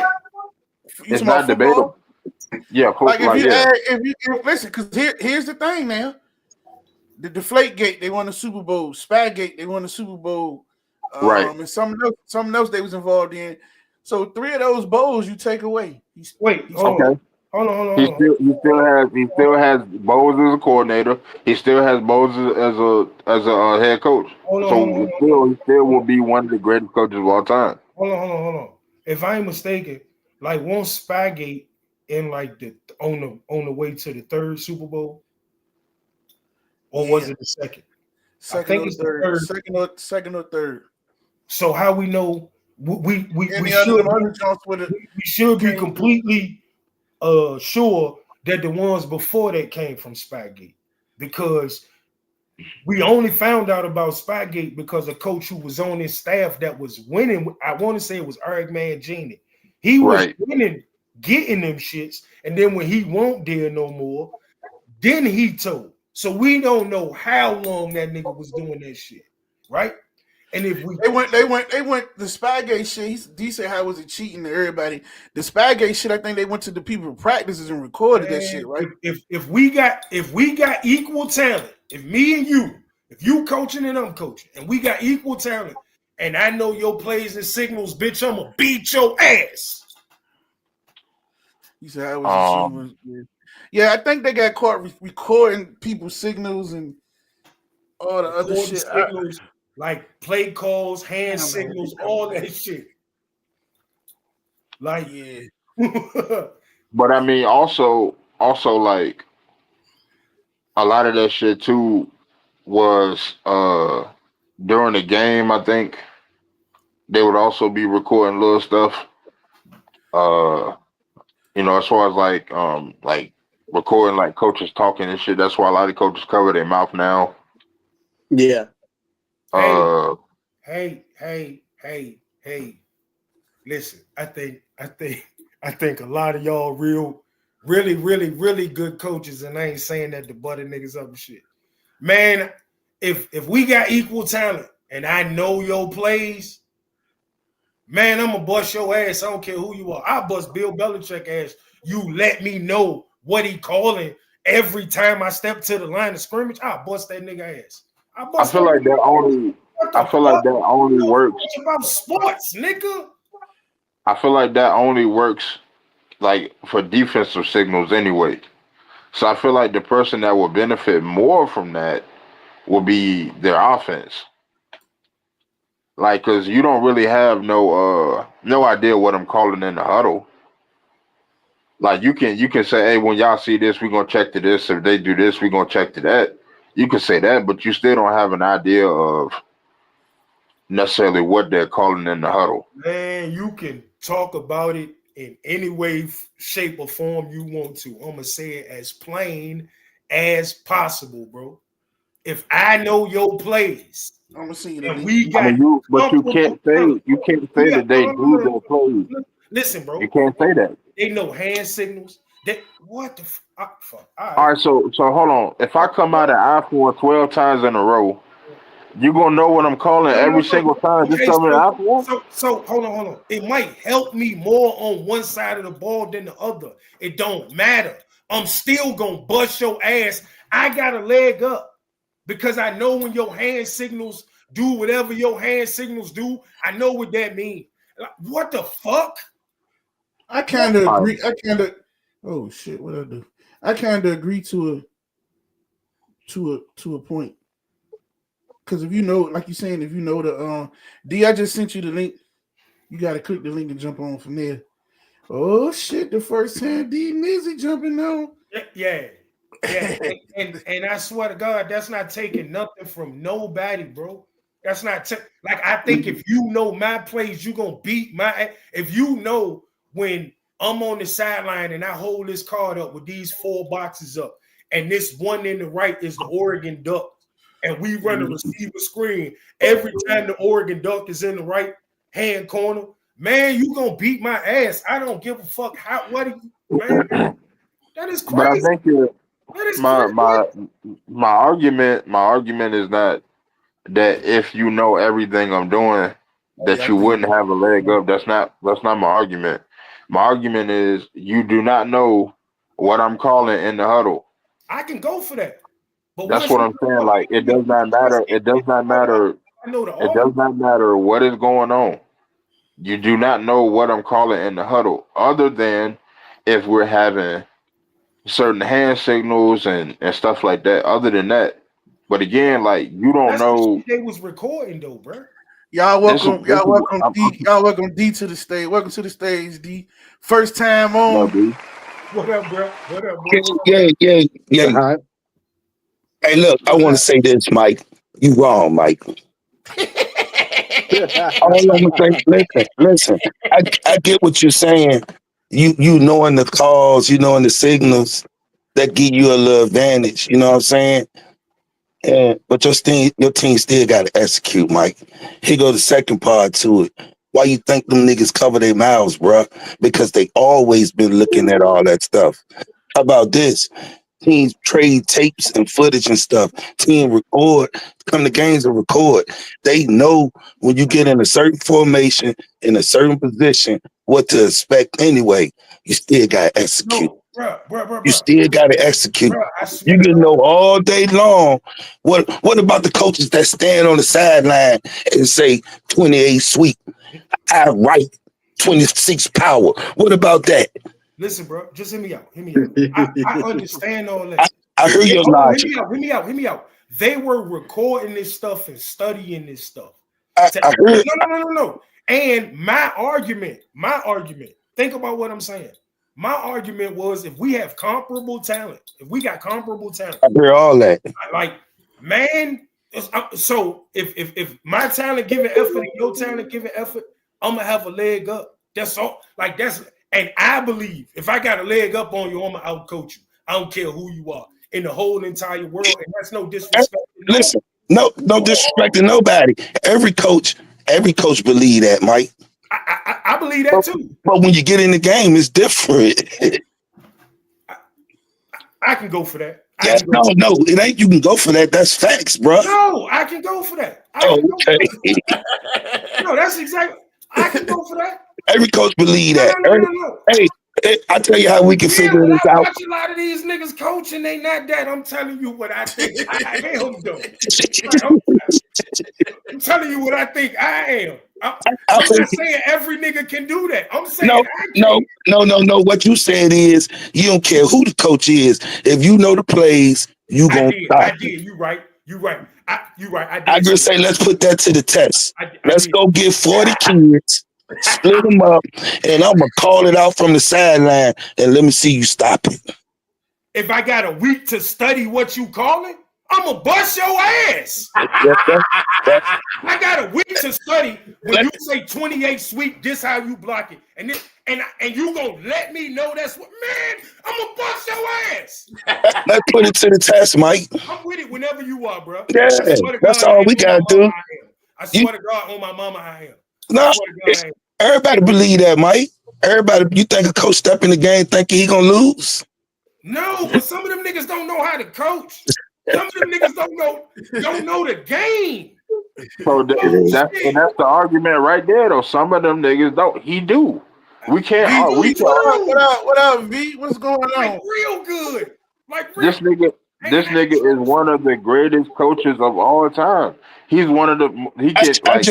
You It's talking about not football? debatable. Yeah, Like if like you yeah. add, listen, because here's the thing now. The Deflate Gate, they won the Super Bowl. Spygate, they won the Super Bowl. Right. And something else they was involved in. So 3 of those bowls you take away. Wait, He's hold on. Okay. Hold on, hold on, He hold on. still has Bowles as a coordinator. He still has Bowles as a head coach. Hold on, hold on, So hold on, he still hold will on, be one of the greatest coaches of all time. hold on. If I ain't mistaken, like won't Spygate in like the on the way to the third Super Bowl, or was yeah, it the second? I second think or it's the third, third. second or third. So how we know we Any other should them other jumps with it we should be came through. completely sure that the ones before that came from Spygate, because we only found out about Spygate because a coach who was on his staff that was winning. I want to say it was Eric Mangini. He was Right. winning, getting them shits, and then when he won't there no more, then he told. So we don't know how long that nigga was doing that shit, right? And if we They went the Spygate shit. He said how was it cheating to everybody? The Spygate shit, I think they went to the people practices and recorded that shit, right? if we got equal talent, if me and you, if you coaching and I'm coaching, and we got equal talent, and I know your plays and signals, bitch, I'ma beat your ass. He said how was it cheating? Yeah, I think they got caught recording people's signals and all the other shit. Signals, like play calls, hand signals, all that shit. Like, yeah. But I mean, also like a lot of that shit too was during the game. I think they would also be recording little stuff. As far as like recording like coaches talking and shit. That's why a lot of coaches cover their mouth now. Yeah. Hey. Listen, I think a lot of y'all really good coaches, and I ain't saying that to butter niggas up and shit. Man, if we got equal talent and I know your plays, man, I'm gonna bust your ass. I don't care who you are. I bust Bill Belichick ass. You let me know what he calling every time I step to the line of scrimmage. I bust that nigga ass. I feel like that only works. It's about sports, nigga. I feel like that only works like for defensive signals anyway. So I feel like the person that will benefit more from that will be their offense. Like, cause you don't really have no idea what I'm calling in the huddle. Like you can say, hey, when y'all see this, we're gonna check to this. If they do this, we're gonna check to that. You can say that, but you still don't have an idea of necessarily what they're calling in the huddle. Man, you can talk about it in any way, shape, or form you want to. I'm gonna say it as plain as possible, bro. If I know your plays, I'm gonna see and you. we got, but you can't say that they do their plays. Listen, bro, you can't say that. They know hand signals. What the fuck? All right, so hold on. If I come out of I-4 12 times in a row, you gonna know what I'm calling every single time. Just tell me I-4. So hold on. It might help me more on one side of the ball than the other. It don't matter. I'm still gonna bust your ass. I got a leg up because I know when your hand signals do whatever your hand signals do. I know what that means. Like, what the fuck? I kind of agree. Oh shit! What I do? I kind of agree to a point. Because if you know, like you're saying, if you know the D, I just sent you the link. You got to click the link and jump on from there. Oh shit! The first time D Nizzy jumping on. Yeah. and I swear to God, that's not taking nothing from nobody, bro. That's not like I think if you know my plays, you gonna beat my. If you know when I'm on the sideline and I hold this card up with these 4 boxes up, and this one in the right is the Oregon Duck, and we run a receiver screen every time the Oregon Duck is in the right hand corner, man, you gonna beat my ass. I don't give a fuck what are you, man. That is crazy. But I think my argument is not that if you know everything I'm doing, that you wouldn't have a leg up. That's not my argument. My argument is you do not know what I'm calling in the huddle. I can go for that. But that's what I'm saying. Like it does not matter. It does not matter. It does not matter what is going on. You do not know what I'm calling in the huddle, other than if we're having certain hand signals and stuff like that. Other than that, but again, like you don't know. They was recording though, bro. Y'all welcome D to the stage. Welcome to the stage, D. First time on. What up, bro? Yeah. Hey, look, I want to say this, Mike. You wrong, Mike. Listen. I get what you're saying. You knowing the calls, you knowing the signals. that give you a little advantage. You know what I'm saying? But your team still got to execute, Mike. Here go the second part to it. Why you think them niggas cover their mouths, bro? Because they always been looking at all that stuff. How about this? Teams trade tapes and footage and stuff. Team record, come to games and record. They know when you get in a certain formation, in a certain position, what to expect anyway. You still got to execute. No, bro. You still got to execute. Bro, I swear You to can God. know all day long. What about the coaches that stand on the sideline and say 28 sweep, I right 26 power? What about that? Listen, bro, just hear me out. I understand all that. I heard your Hold on, logic. hear me out. They were recording this stuff and studying this stuff. I heard. No. And my argument, think about what I'm saying. My argument was if we have comparable talent, I heard all that. like, man, so if my talent giving effort and your talent giving effort, I'm gonna have a leg up. That's all. Like and I believe if I got a leg up on you, I'm gonna outcoach you. I don't care who you are in the whole entire world, and that's no disrespect. Listen, no disrespect to nobody. Every coach believe that, Mike. I believe that too. But when you get in the game, it's different. I can go for that. No, it ain't. You can go for that. That's facts, bro. No, I can go for that. No, that's exactly. I can go for that. Every coach believe that. No. Hey, I tell you how we can figure this I out. watch a lot of these niggas coaching. They not that. I'm telling you what I think I am, though. I'm telling you what I think I am. I'm not saying every nigga can do that. I'm saying no. What you said is you don't care who the coach is. If you know the plays, you gonna stop. I did. You right. I just say let's put that to the test. Let's go get 40 kids, split them up, and I'm gonna call it out from the sideline and let me see you stop it. If I got a week to study what you calling, I'm gonna bust your ass. I got a week to study when you say 28 sweep. This how you block it, and you gonna let me know that's what, man. I'm gonna bust your ass. Let's put it to the test, Mike. I'm with it whenever you are, bro. Yeah, that's all we gotta do. I swear to God, on my mama, I am. No, everybody believe that, Mike. Everybody, you think a coach step in the game thinking he gonna lose? No, but some of them niggas don't know how to coach. Some of them niggas don't know the game. So that's the argument right there, though. Some of them niggas don't. He do. We can't. What up, V? What's going on? Like real good. This nigga is one of the greatest coaches of all time. He's one of the. He gets I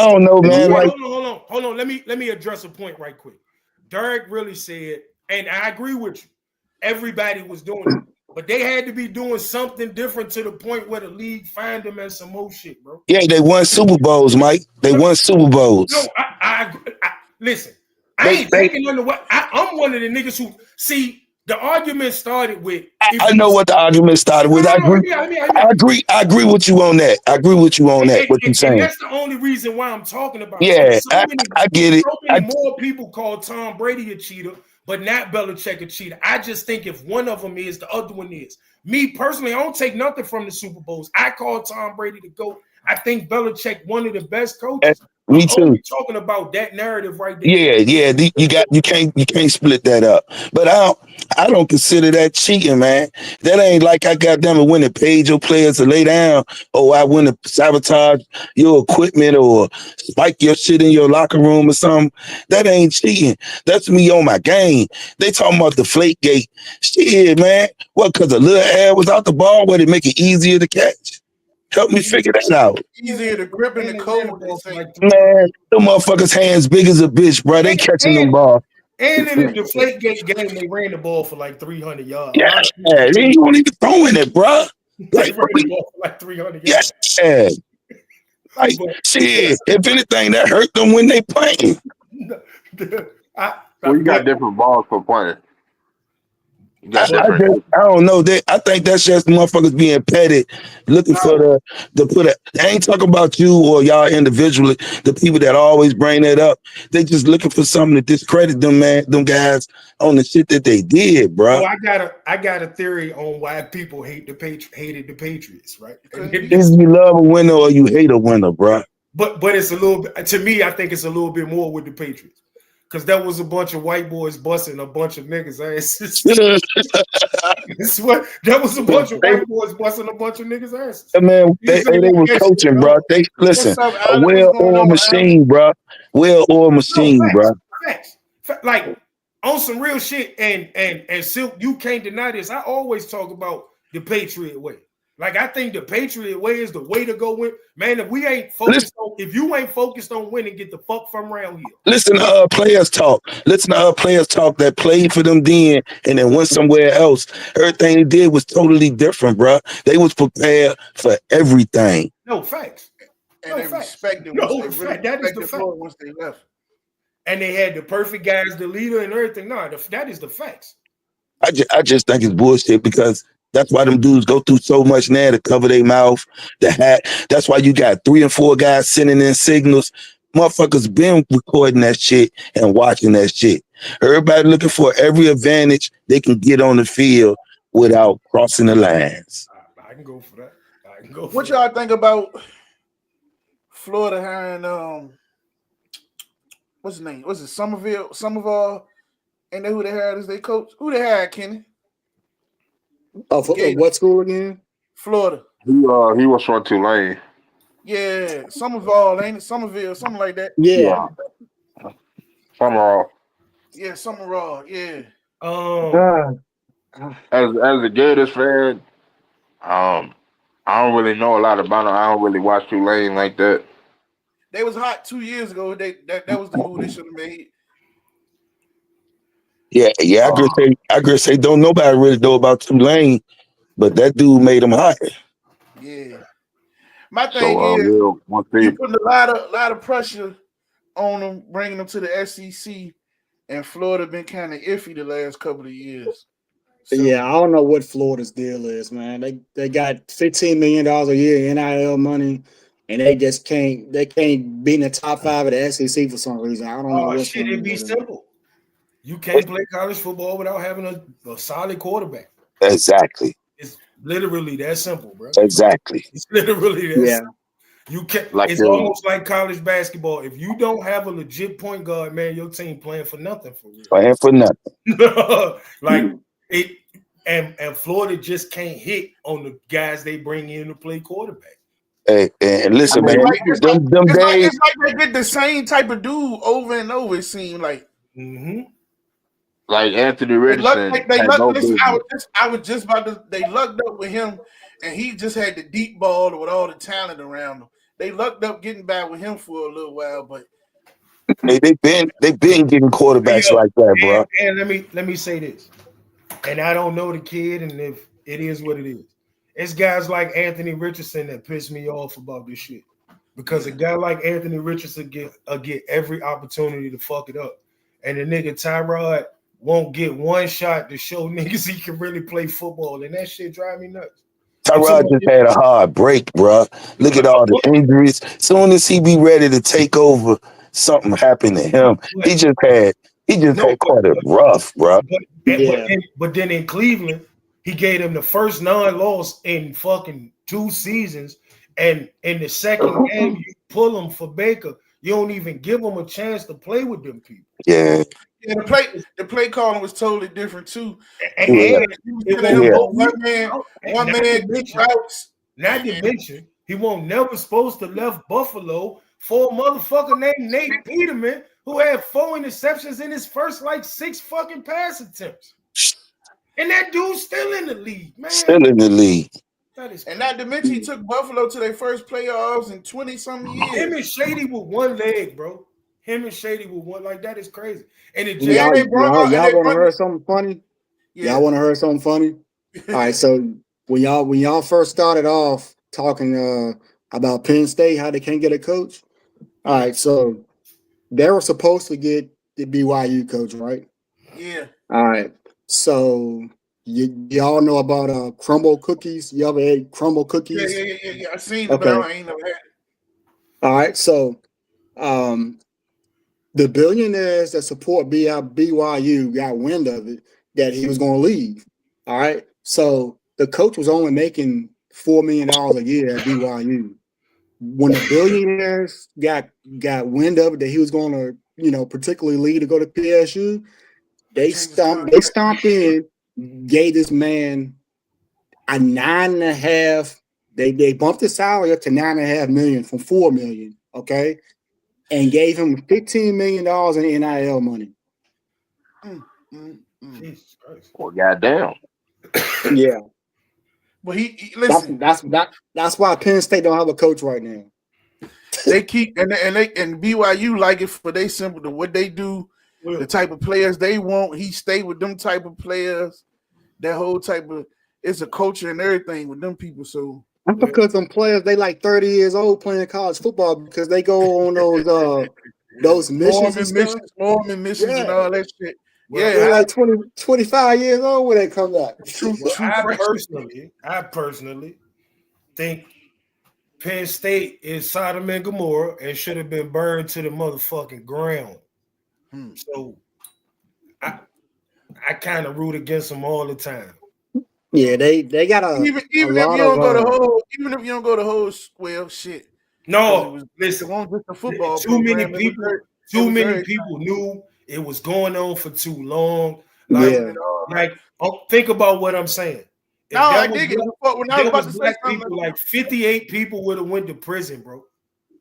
don't know, man. Hold on. Let me address a point right quick. Derek really said, and I agree with you. Everybody was doing it. But they had to be doing something different to the point where the league find them as some more shit, bro. Yeah, they won Super Bowls, Mike. They won Super Bowls. No, I listen. I ain't taking under what I'm one of the niggas who see the argument started with. I know what the argument started with. I agree with you on that. What you saying? That's the only reason why I'm talking about. Yeah, I get it. So many more people call Tom Brady a cheater, but not Belichick a cheater. I just think if one of them is, the other one is. Me personally, I don't take nothing from the Super Bowls. I call Tom Brady the GOAT. I think Belichick one of the best coaches. Me too. I'm talking about that narrative right there. Yeah. You can't split that up. But I don't consider that cheating, man. That ain't like I got them to win and paid your players to lay down, or I win to sabotage your equipment or spike your shit in your locker room or something. That ain't cheating. That's me on my game. They talking about the flake gate. Shit, man. What, because a little air was out the ball, where it make it easier to catch? Help me figure that out. Easier to grip in the cold. Man, them motherfuckers' hands big as a bitch, bro. They catching them ball. And in the Deflategate game, they ran the ball for like 300 yards. Yeah, they ain't even throwing it, bro. They ran the ball for like 300 yards. Yeah. Like, shit, if anything, that hurt them when they playing. You got different balls for playing. You got But different. I don't know. I think that's just motherfuckers being petty, looking for the put a. They ain't talking about you or y'all individually. The people that always bring that up, they just looking for something to discredit them, man. Them guys on the shit that they did, bro. oh, I got a theory on why people hated the Patriots, right? And Couldn't be. Either you love a winner or you hate a winner, bro. but it's a little bit, to me, I think it's a little bit more with the Patriots. Because that was a bunch of white boys busting a bunch of niggas' asses. That's what that was, a bunch of white boys busting a bunch of niggas' asses. Man, You they say what was that shit coaching, bro. go. They listen, What's up, a Allen? What's going well-oiled on, Allen? machine, bro. Well-oiled No, machine, bro. facts. Like on some real shit, and Silk, you can't deny this. I always talk about the Patriot way. Like, I think the Patriot way is the way to go win. Man, if we ain't focused on, if you ain't focused on winning, get the fuck from around here. Listen to players talk. Listen to players talk that played for them then and then went somewhere else. Everything they did was totally different, bro. They was prepared for everything. No facts. And No they facts. respected No once they really fact. That is the respected fact. Floyd once they left. And they had the perfect guys, the leader, and everything. No, that is the facts. I just think it's bullshit because that's why them dudes go through so much now to cover their mouth, the hat. That's why you got 3 and 4 guys sending in signals. Motherfuckers been recording that shit and watching that shit. Everybody looking for every advantage they can get on the field without crossing the lines. I can go for that. I can go for What that. y'all think about Florida hiring what's his name? What's it? Somerville? And then who they hired as their coach? Who they hired, Kenny? Oh, for, what school again? Florida. He was from Tulane. Yeah, Somerville, ain't it? Somerville, something like that. Yeah. Somehow, Yeah, Somerville. Yeah. as a Gators fan, I don't really know a lot about him. I don't really watch Tulane like that. They was hot 2 years ago. That was the move they should have made. Yeah, I agree. Say don't nobody really know about Tulane, but that dude made them hot. Yeah. My thing So is, yeah, one you thing. putting a lot of pressure on them, bringing them to the SEC, and Florida been kind of iffy the last couple of years. So, Yeah, I don't know what Florida's deal is, man. They got $15 million a year in NIL money, and they can't be in the top 5 of the SEC for some reason. I don't know Oh what's shit, going it'd on be with them. simple. You can't play college football without having a solid quarterback. Exactly. It's literally that simple, bro. Exactly. It's literally that Yeah. simple. You can't. Like It's almost like college basketball. If you don't have a legit point guard, man, your team playing for nothing for real. Playing for nothing. Like it, and Florida just can't hit on the guys they bring in to play quarterback. Hey, and listen, man, it's them days. it's like they get the same type of dude over and over. It seemed like. Mm-hmm. like Anthony They lucked, Richardson they had lucked, no listen, business. I was just about to. They lucked up with him, and he just had the deep ball with all the talent around him. They lucked up getting back with him for a little while, but They been getting quarterbacks Yo, like that, bro. and let me say this, and I don't know the kid, and if it is what it is, it's guys like Anthony Richardson that piss me off about this shit. Because a guy like Anthony Richardson get every opportunity to fuck it up, and the nigga Tyrod won't get one shot to show niggas he can really play football, and that shit drive me nuts. Tyrod just had a hard break, bro. Look at all the injuries. Soon as he be ready to take over, something happened to him. He just had quite a rough, bro. But then in Cleveland, he gave him the first non-loss in fucking 2 seasons. And in the second game, you pull him for Baker. You don't even give him a chance to play with them people. Yeah. Yeah, the play calling was totally different too. And one man routes. Not to mention, he won't never supposed to left Buffalo for a motherfucker named Nate Peterman, who had 4 interceptions in his first 6 fucking pass attempts. And that dude's still in the league, man. Still in the league. And not to mention, he took Buffalo to their first playoffs in 20-something years. Him and Shady with one leg, bro. Him and Shady with one, that is crazy. And it y'all want to hear something funny? Yeah. Y'all want to hear something funny? All right, so when y'all first started off talking about Penn State, how they can't get a coach. All right, so they were supposed to get the BYU coach, right? Yeah. All right. So Y'all know about crumble cookies? You ever ate crumble Yeah, cookies? yeah, yeah, yeah, yeah. I seen it, but Okay. I ain't never had it. All right. So the billionaires that support BYU got wind of it that he was going to leave. All right. So the coach was only making $4 million a year at BYU. When the billionaires got wind of it that he was going to, particularly leave to go to PSU, they Change his contract. stomped in, gave this man a 9.5. They bumped his salary up to 9.5 million from 4 million. Okay. And gave him $15 million in NIL money. Jesus Christ. Well, goddamn. Yeah. But he listen. That's why Penn State don't have a coach right now. They keep and BYU like it for they simple to what they do, the type of players they want. He stay with them type of players. That whole type of it's a culture and everything with them people. So that's because them players they like 30 years old playing college football because they go on those missions and stuff. Mormon missions and all that shit. Well, yeah, they're like 25 years old when they come back. I personally think Penn State is Sodom and Gomorrah and should have been burned to the motherfucking ground. So I kind of root against them all the time. Yeah, they got even if you don't go to whole well shit. No, listen. It wasn't just a football Too many program. people knew it was going on for too long. Think about what I'm saying. If no, I dig it. When I was about to say people, like 58 people would have went to prison, bro.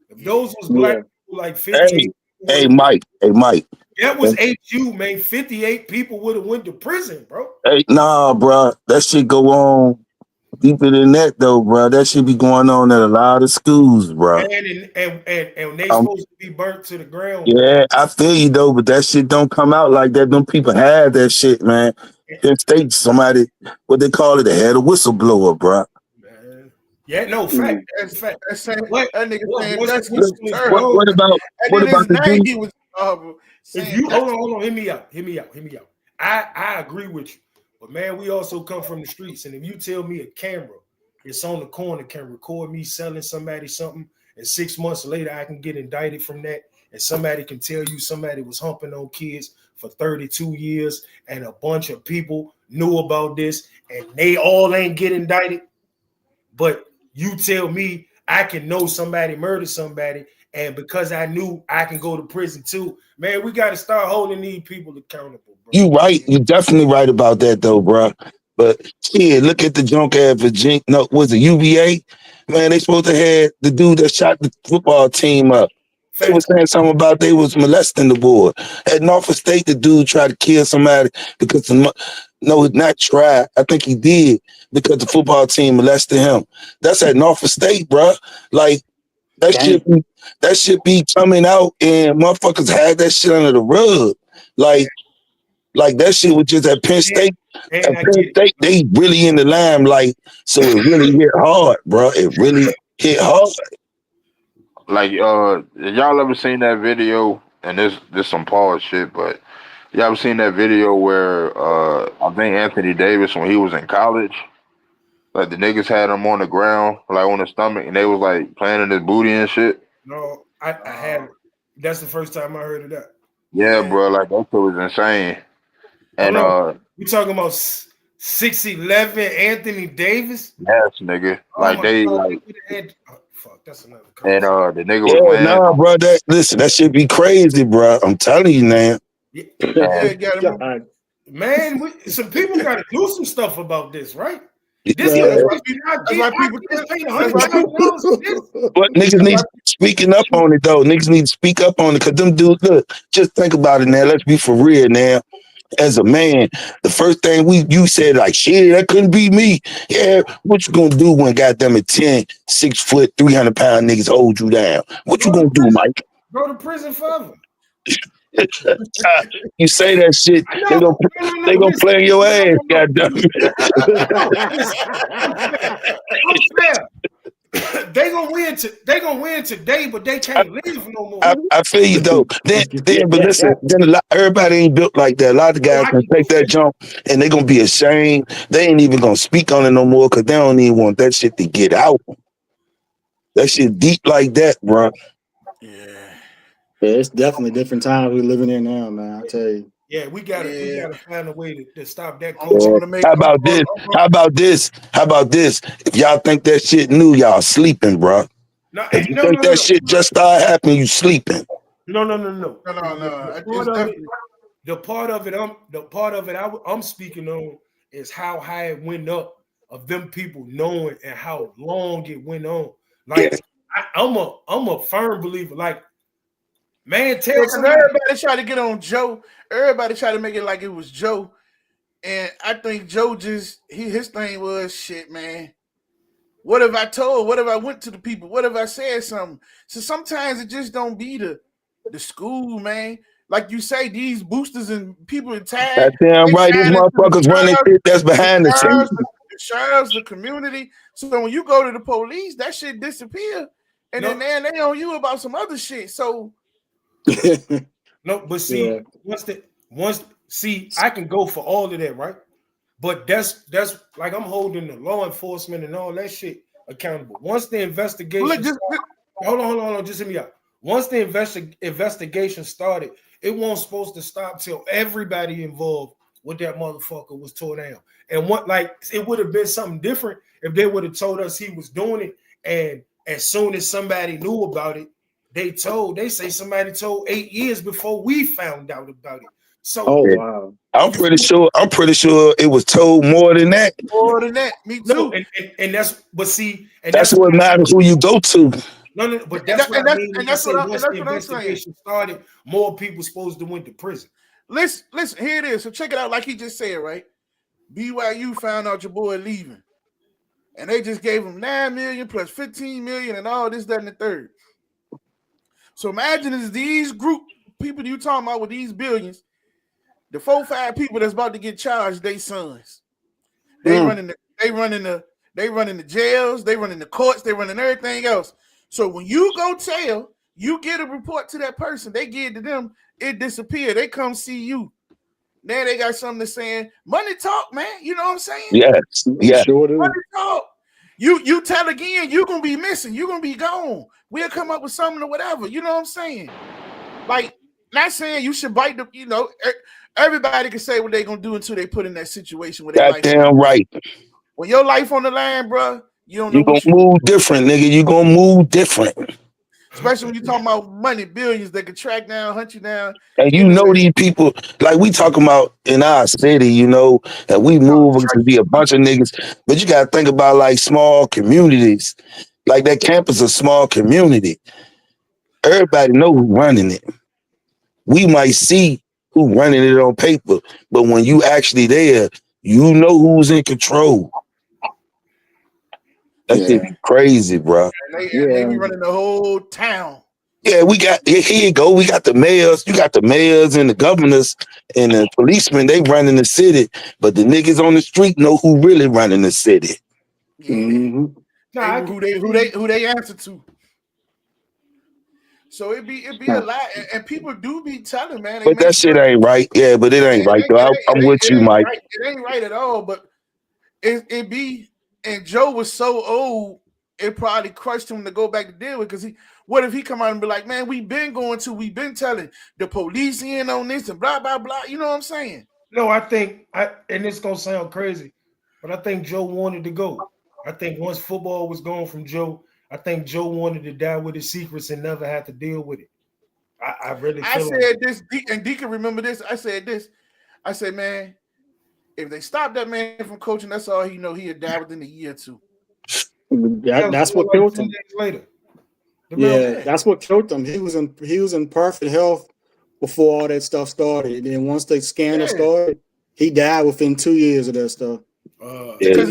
If those was black people, like 58. Hey, Mike. That was HU, man. 58 people would have went to prison, bro. Hey, nah, bro. That shit go on deeper than that, though, bro. That should be going on at a lot of schools, bro. And they supposed to be burnt to the ground. Yeah, I feel you, though, but that shit don't come out like that. Them people have that shit, man. Penn State, somebody, what they call it, they had a whistleblower, bro. Yeah, no, fact. That's fact. That nigga saying that's what about the dude? He was if you hold on, hear me out. I agree with you. But man, we also come from the streets. And if you tell me a camera it's on the corner can record me selling somebody something, and 6 months later I can get indicted from that, and somebody can tell you somebody was humping on kids for 32 years and a bunch of people knew about this and they all ain't get indicted. But you tell me I can know somebody murdered somebody, and because I knew I can go to prison too. Man, we got to start holding these people accountable, bro. You right. You definitely right about that, though, bro. But shit, look at the junk at Virginia. No, was it UVA? Man, they supposed to have the dude that shot the football team up. They was saying something about they was molesting the boy. At Norfolk State, the dude tried to kill somebody because not try. I think he did because the football team molested him. That's at Norfolk State, bro. Like that should be coming out, and motherfuckers had that shit under the rug. Like that shit was just at Penn State. At Penn State, they really in the limelight, so it really hit hard, bro. It really hit hard. Like, y'all ever seen that video? And this some Paul shit, but y'all ever seen that video where I think Anthony Davis, when he was in college, like the niggas had him on the ground, like on his stomach, and they was like playing in his booty and shit? No, I haven't. That's the first time I heard of that. Yeah, bro, like that shit was insane. And we talking about 6'11" Anthony Davis? Yes, nigga. Like they like. Fuck, that's another. And the nigga was playing. Nah, bro. That should be crazy, bro. I'm telling you, man. Man, some people got to do some stuff about this, right? But niggas need speaking up on it though. Niggas need to speak up on it because them dudes. Look, just think about it now. Let's be for real now. As a man, the first thing you said, like, shit, that couldn't be me. Yeah, what you gonna do when goddamn it 10, 6 foot, 300 pound niggas hold you down? What you gonna do, Mike? Go to prison forever. You say that shit, they gonna play in your ass, goddamn it. I'm fair. they gonna win. They gonna win today, but they can't live no more. I feel you though. But listen, everybody ain't built like that. A lot of guys can take that jump and they gonna be ashamed. They ain't even gonna speak on it no more because they don't even want that shit to get out. That shit deep like that, bro. Yeah. Yeah, it's definitely different times we living in now, man. I tell you. Yeah, we gotta find a way to stop that I'm culture. going to make. How about this? How about this? How about this? If y'all think that shit new, y'all sleeping, bro. No, If you no, think no, that no, shit just started happening, you sleeping. no. No. It's definitely. The part of it I'm speaking on is how high it went up of them people knowing and how long it went on. Yeah. Like I'm a firm believer. Like, man, tell Because somebody. everybody tried to get on Joe. Everybody tried to make it like it was Joe. And I think Joe just his thing was shit, man. What if I told? What if I went to the people? What if I said something? So sometimes it just don't be the school, man. Like you say, these boosters and people in That tag, damn they right. This tied into motherfuckers running shit that's behind the scenes. the sheriffs, the community. So when you go to the police, that shit disappear. And No, then they on you about some other shit. So no, but see, I can go for all of that, right? But that's like I'm holding the law enforcement and all that shit accountable. Once the investigation look, started, hold on, just hear me out. Once the investigation started, it wasn't supposed to stop till everybody involved with that motherfucker was tore down. And what, like, it would have been something different if they would have told us he was doing it, and as soon as somebody knew about it, they say somebody told 8 years before we found out about it. So Wow. I'm pretty sure it was told more than that. more than that, me too. no, and that's but see, and That's that's what matters who you go to. no, but that's what I mean when I say once the what I'm saying. investigation started, more people supposed to went to prison. Listen, here it is. So check it out, like he just said, right? BYU found out your boy leaving, and they just gave him 9 million plus 15 million and all this, that, and the third. So imagine it's these group people you talking about with these billions, the 4-5 people that's about to get charged, they sons. They running the jails, they running the courts, they running everything else. So when you go tell, you get a report to that person, they give it to them, it disappear. They come see you. Now they got something to saying. Money talk, man. You know what I'm saying? Yes. Yeah. Sure do. Money talk. You tell again, you're gonna be missing, you're gonna be gone. We'll come up with something or whatever. You know what I'm saying? Like, not saying you should bite the, everybody can say what they're gonna do until they put in that situation where their life. Goddamn right. When your life on the line, bro, you don't know You gonna what you move different, nigga. You gonna move different. especially when you're talking about money, billions that can track down, hunt you down. And you know these people, like we talking about in our city, and we move to be a bunch of niggas. But you gotta think about like small communities. Like that campus, a small community. Everybody know who running it. We might see who running it on paper, but when you actually there, you know who's in control. That shit be crazy, bro. And they be running the whole town. Yeah, here you go. We got the mayors. You got the mayors and the governors and the policemen. They running the city, but the niggas on the street know who really running the city. Yeah. Mm-hmm. Who they answer to. So it be a lot, and people do be telling, man. But that shit ain't right. Yeah, but it ain't right though. I'm with you, Mike. Right. It ain't right at all. But it be. And Joe was so old, it probably crushed him to go back to deal with. Because what if he come out and be like, man, we've been telling the police in on this and blah blah blah. You know what I'm saying? No, and it's gonna sound crazy, but I think Joe wanted to go. I think once football was gone from Joe, I think Joe wanted to die with his secrets and never have to deal with it. I really feel said this, and Deacon remember this. I said this. I said, man, if they stop that man from coaching, that's all he know. He'd die within a year or two. That's what killed him. Later. Yeah, that's what killed him. He was in perfect health before all that stuff started. And then once they scanner started, he died within 2 years of that stuff. Because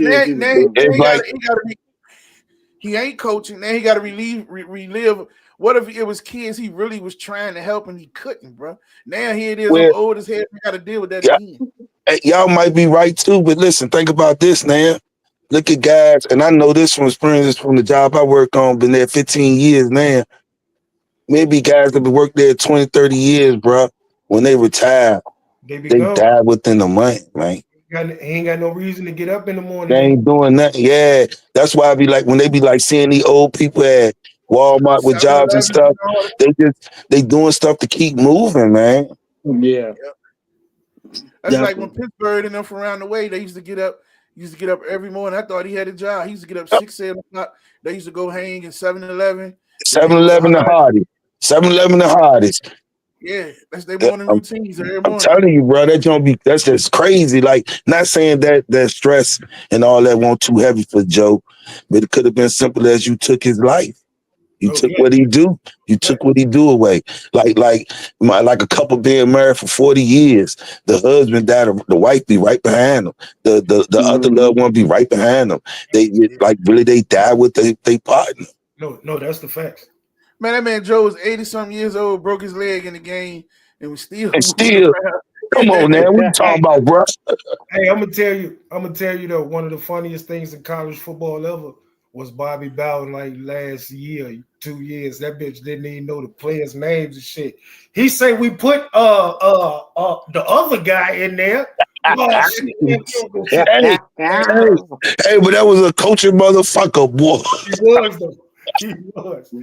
he ain't coaching. Now he got to relive. What if it was kids he really was trying to help and he couldn't, bro? Now here it is, I'm old as hell. We got to deal with that again. Hey, y'all might be right too, but listen, think about this, man. Look at guys, and I know this from experience from the job I work on, been there 15 years now. Maybe guys that been worked there 20, 30 years, bro. When they retire, They be they gone. die within a month, man. He ain't got no reason to get up in the They morning. ain't doing nothing. Yeah. That's why I be like, when they be like seeing the old people at Walmart with jobs and 7-Eleven, stuff, they doing stuff to keep moving, man. Yeah, that's like when definitely. Pittsburgh and them from around the way, they used to get up. Used to get up every morning. I thought he had a job. He used to get up 6, 7 o'clock. They used to go hang in 7-Eleven. Then they go to 7-Eleven the Hard. hardest. 7-Eleven the hardest. Yeah, that's their morning I'm, routines every I'm morning. telling you, bro, that's just crazy. Like, not saying that stress and all that won't too heavy for Joe, but it could have been simple as you took his life. You took what he do. You took what he do away. Like a couple being married for 40 years. The husband died. The wife be right behind them. The other loved one be right behind them. They like really they die with they partner. No, that's the facts. Man, that man Joe was 80-something years old, broke his leg in the game, and was still And moving still, around. come on, man. What you talking about, bro? Hey, I'm gonna tell you though, one of the funniest things in college football ever was Bobby Bowden like last year, 2 years. That bitch didn't even know the players' names and shit. He said we put the other guy in there. Oh, shit. Hey, but that was a coaching motherfucker, boy. He was though. He was.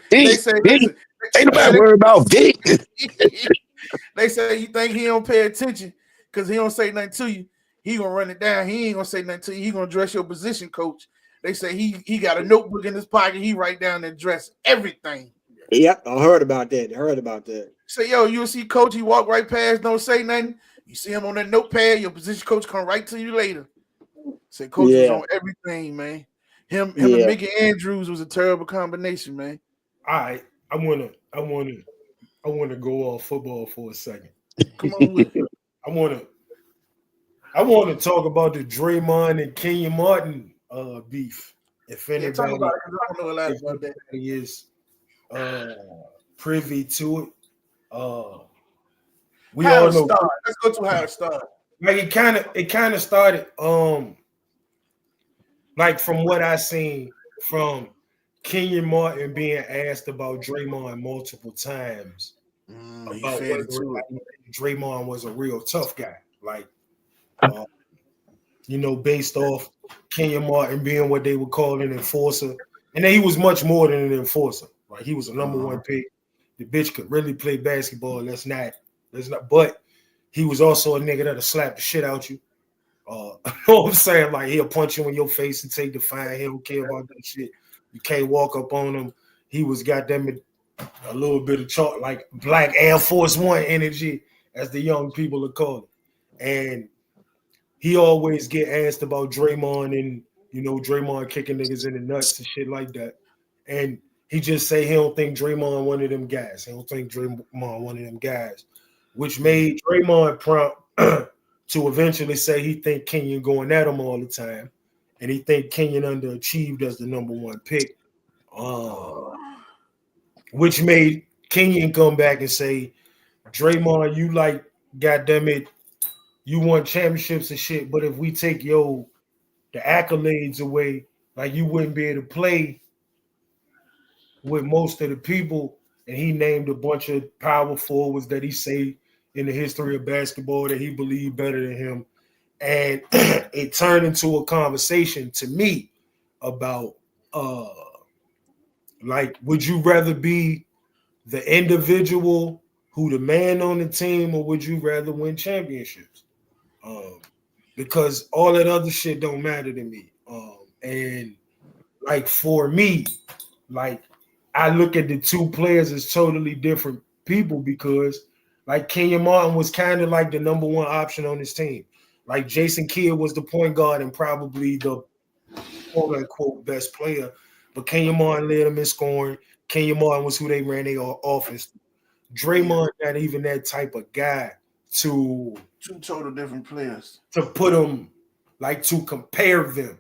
They say, listen, Ain't nobody man, worried about Vic. they say you think he don't pay attention because he don't say nothing to you. He gonna run it down. He ain't gonna say nothing to you. He gonna dress your position coach. They say he got a notebook in his pocket. He write down and dress everything. Yep, I heard about that. Say, yo, you'll see coach. He walk right past, don't say nothing. You see him on that notepad. Your position coach come right to you later. Say coach was Yeah, on everything, man. Him and yeah. Mickey Andrews was a terrible combination, man. All right, I wanna go off football for a second. Come on with it. I wanna talk about the Draymond and Kenyon Martin beef. If Yeah, talk anybody, about it because I don't know a lot if about that. anybody is privy to it, we How all it know. start? Let's go to how it started. Like it kind of started like from what I seen from Kenyon Martin being asked about Draymond multiple times He about fed whether into it. Draymond was a real tough guy. Like based off Kenyon Martin being what they would call an enforcer. And then he was much more than an enforcer. Right? He was a number one pick. The bitch could really play basketball. That's not, but he was also a nigga that'll slap the shit out you. You know what I'm saying? Like he'll punch you in your face and take the fine. He don't care about that shit. You can't walk up on him. He was goddamn a little bit of chalk, like Black Air Force One energy, as the young people are called it. And he always get asked about Draymond and Draymond kicking niggas in the nuts and shit like that. And he just say he don't think Draymond one of them guys. He don't think Draymond one of them guys, which made Draymond prompt to eventually say he think Kenyon going at him all the time, and he think Kenyon underachieved as the number one pick, which made Kenyon come back and say, Draymond, you like, goddamn it, you won championships and shit, but if we take the accolades away, like you wouldn't be able to play with most of the people. And he named a bunch of power forwards that he say in the history of basketball that he believed better than him. And it turned into a conversation to me about like, would you rather be the individual who the man on the team, or would you rather win championships? Because all that other shit don't matter to me. And like for me, like I look at the two players as totally different people because like Kenyon Martin was kind of like the number one option on his team. Like Jason Kidd was the point guard and probably the quote unquote best player, but Kenyon Martin led them in scoring. Kenyon Martin was who they ran their offense. Draymond not even that type of guy to Two total different players. put them like to compare them.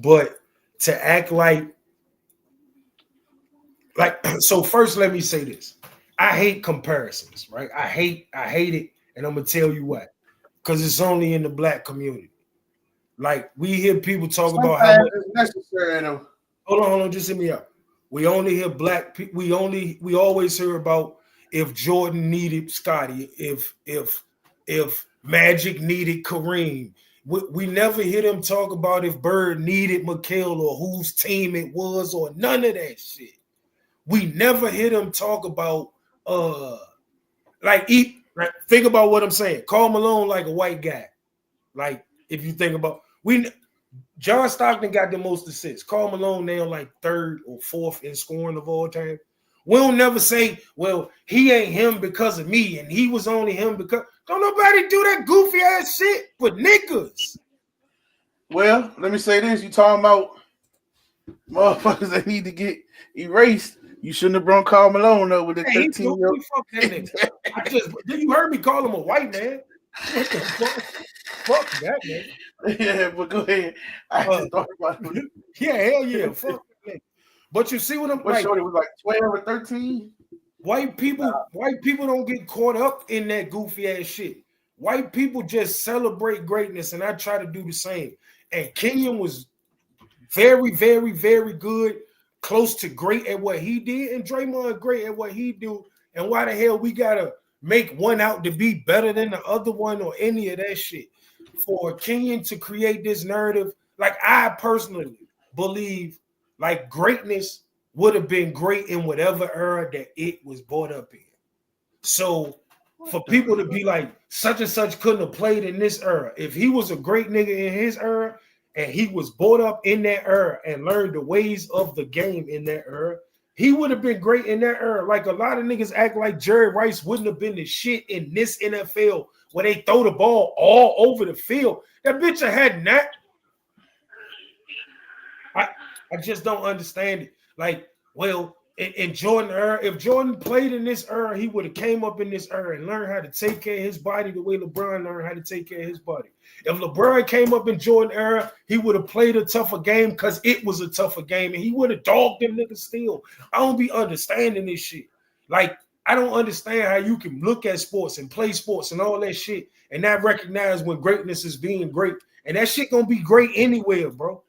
But to act like so first let me say this. I hate comparisons, right? I hate it, and I'm gonna tell you why. Because it's only in the black community. Like we hear people talk about how Sometimes much. it's necessary though. Hold on, just hit me up. We only hear black people. We always hear about if Jordan needed Scotty, if Magic needed Kareem. We never hear them talk about if Bird needed McHale or whose team it was or none of that shit. We never hear them talk about think about what I'm saying. Karl Malone like a white guy. Like if you think about John Stockton got the most assists. Karl Malone now like third or fourth in scoring of all time. We'll never say, well, he ain't him because of me, and he was only him because don't nobody do that goofy ass shit for niggas. Well, let me say this: you talking about motherfuckers that need to get erased? You shouldn't have brought Karl Malone up with a 13-year-old. Fuck that nigga. You heard me call him a white man. What the fuck? Fuck that nigga. Yeah, but go ahead. I just thought about it. Yeah, hell yeah. Fuck that nigga. But you see what I'm like? Shorty was like 12 or 13. White people don't get caught up in that goofy ass shit. White people just celebrate greatness, and I try to do the same. And Kenyon was very, very, very good, close to great at what he did, and Draymond great at what he do. And why the hell we gotta make one out to be better than the other one or any of that shit? For Kenyon to create this narrative, like I personally believe, like greatness would have been great in whatever era that it was brought up in. So for people to be like such and such couldn't have played in this era, if he was a great nigga in his era and he was brought up in that era and learned the ways of the game in that era, he would have been great in that era. Like a lot of niggas act like Jerry Rice wouldn't have been the shit in this NFL where they throw the ball all over the field. That bitch had not. I just don't understand it. Like, well, in Jordan era, if Jordan played in this era, he would have came up in this era and learned how to take care of his body the way LeBron learned how to take care of his body. If LeBron came up in Jordan era, he would have played a tougher game because it was a tougher game, and he would have dogged them niggas still. I don't be understanding this shit. Like, I don't understand how you can look at sports and play sports and all that shit and not recognize when greatness is being great. And that shit gonna be great anywhere, bro.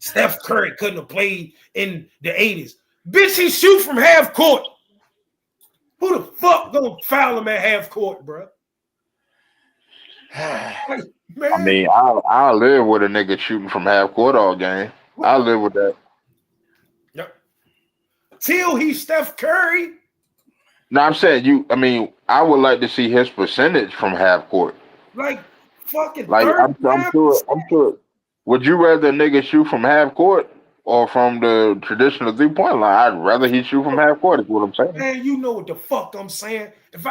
Steph Curry couldn't have played in the 80s. Bitch, he shoot from half court. Who the fuck gonna foul him at half court, bro? Like, man. I mean, I'll live with a nigga shooting from half court all game. I'll live with that. Yep. Till he's Steph Curry. No, I'm saying I would like to see his percentage from half court. Like fucking like I'm sure. Would you rather a nigga shoot from half court or from the traditional 3-point line? I'd rather he shoot from half court, is what I'm saying. Man, you know what the fuck I'm saying. I'd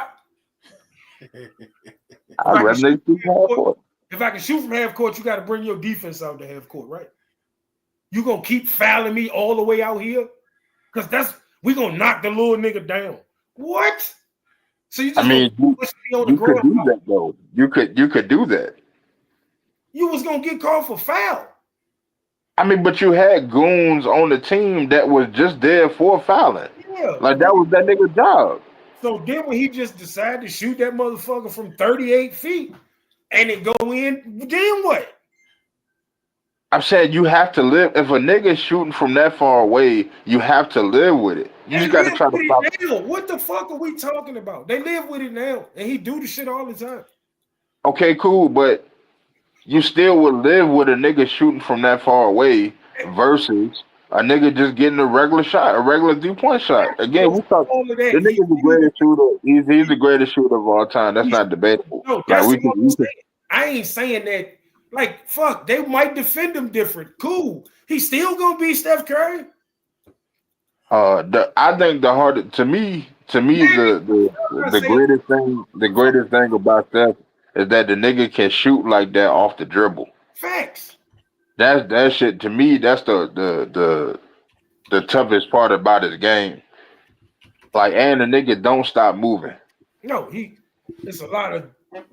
rather nigga shoot from half court. If I can shoot from half court, you got to bring your defense out to half court, right? You gonna keep fouling me all the way out here? Because we gonna knock the little nigga down. What? So you just you could do that though. You could do that. You was gonna get called for foul. I mean, but you had goons on the team that was just there for fouling. Yeah. Like that was that nigga's job. So then when he just decided to shoot that motherfucker from 38 feet and it go in, then what? I'm saying you have to live. If a nigga's shooting from that far away, you have to live with it. You just got to try to stop it. What the fuck are we talking about? They live with it now, and he do the shit all the time. Okay, cool, but you still would live with a nigga shooting from that far away versus a nigga just getting a regular shot, a regular 3-point shot. Again, we talk. The nigga's the greatest shooter. He's the greatest shooter of all time. That's not debatable. No, that's what I'm saying. I ain't saying that. Like, fuck, they might defend him different. Cool. He's still gonna be Steph Curry. I think to me, the greatest thing about Steph is that the nigga can shoot like that off the dribble. Facts. That shit to me. That's the toughest part about his game. Like, and the nigga don't stop moving. No, it's a lot of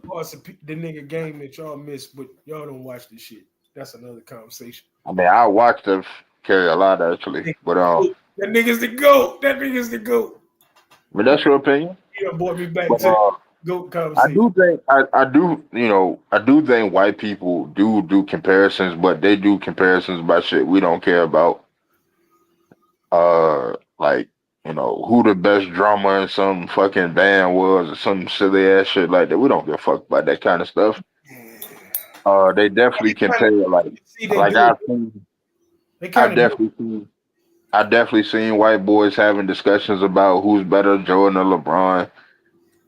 parts of the nigga game that y'all miss, but y'all don't watch this shit. That's another conversation. I mean, I watched Steph carry a lot actually, but that nigga's the GOAT. That nigga's the GOAT. I mean, that's your opinion. He done brought me back but, to GOAT I conversation. do think I do think white people do comparisons, but they do comparisons about shit we don't care about. Like who the best drummer in some fucking band was, or some silly ass shit like that. We don't give a fuck about that kind of stuff. They definitely They kind compare of see they like do it. They kind I've of do it. definitely seen I definitely seen white boys having discussions about who's better, Jordan or LeBron.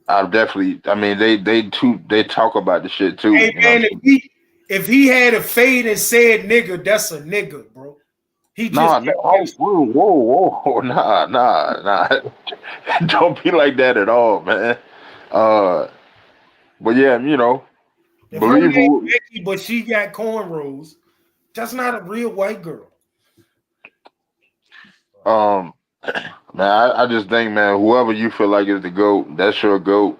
I mean, they talk about the shit too. Hey You know what man, I'm saying? if he had a fade and said nigga, that's a nigga, bro. He just Nah, oh, whoa, nah. Don't be like that at all, man. Uh, but yeah, if her believe name who. Becky, but she got cornrows, that's not a real white girl. Um, man, I just think, man, whoever you feel like is the GOAT, that's your GOAT.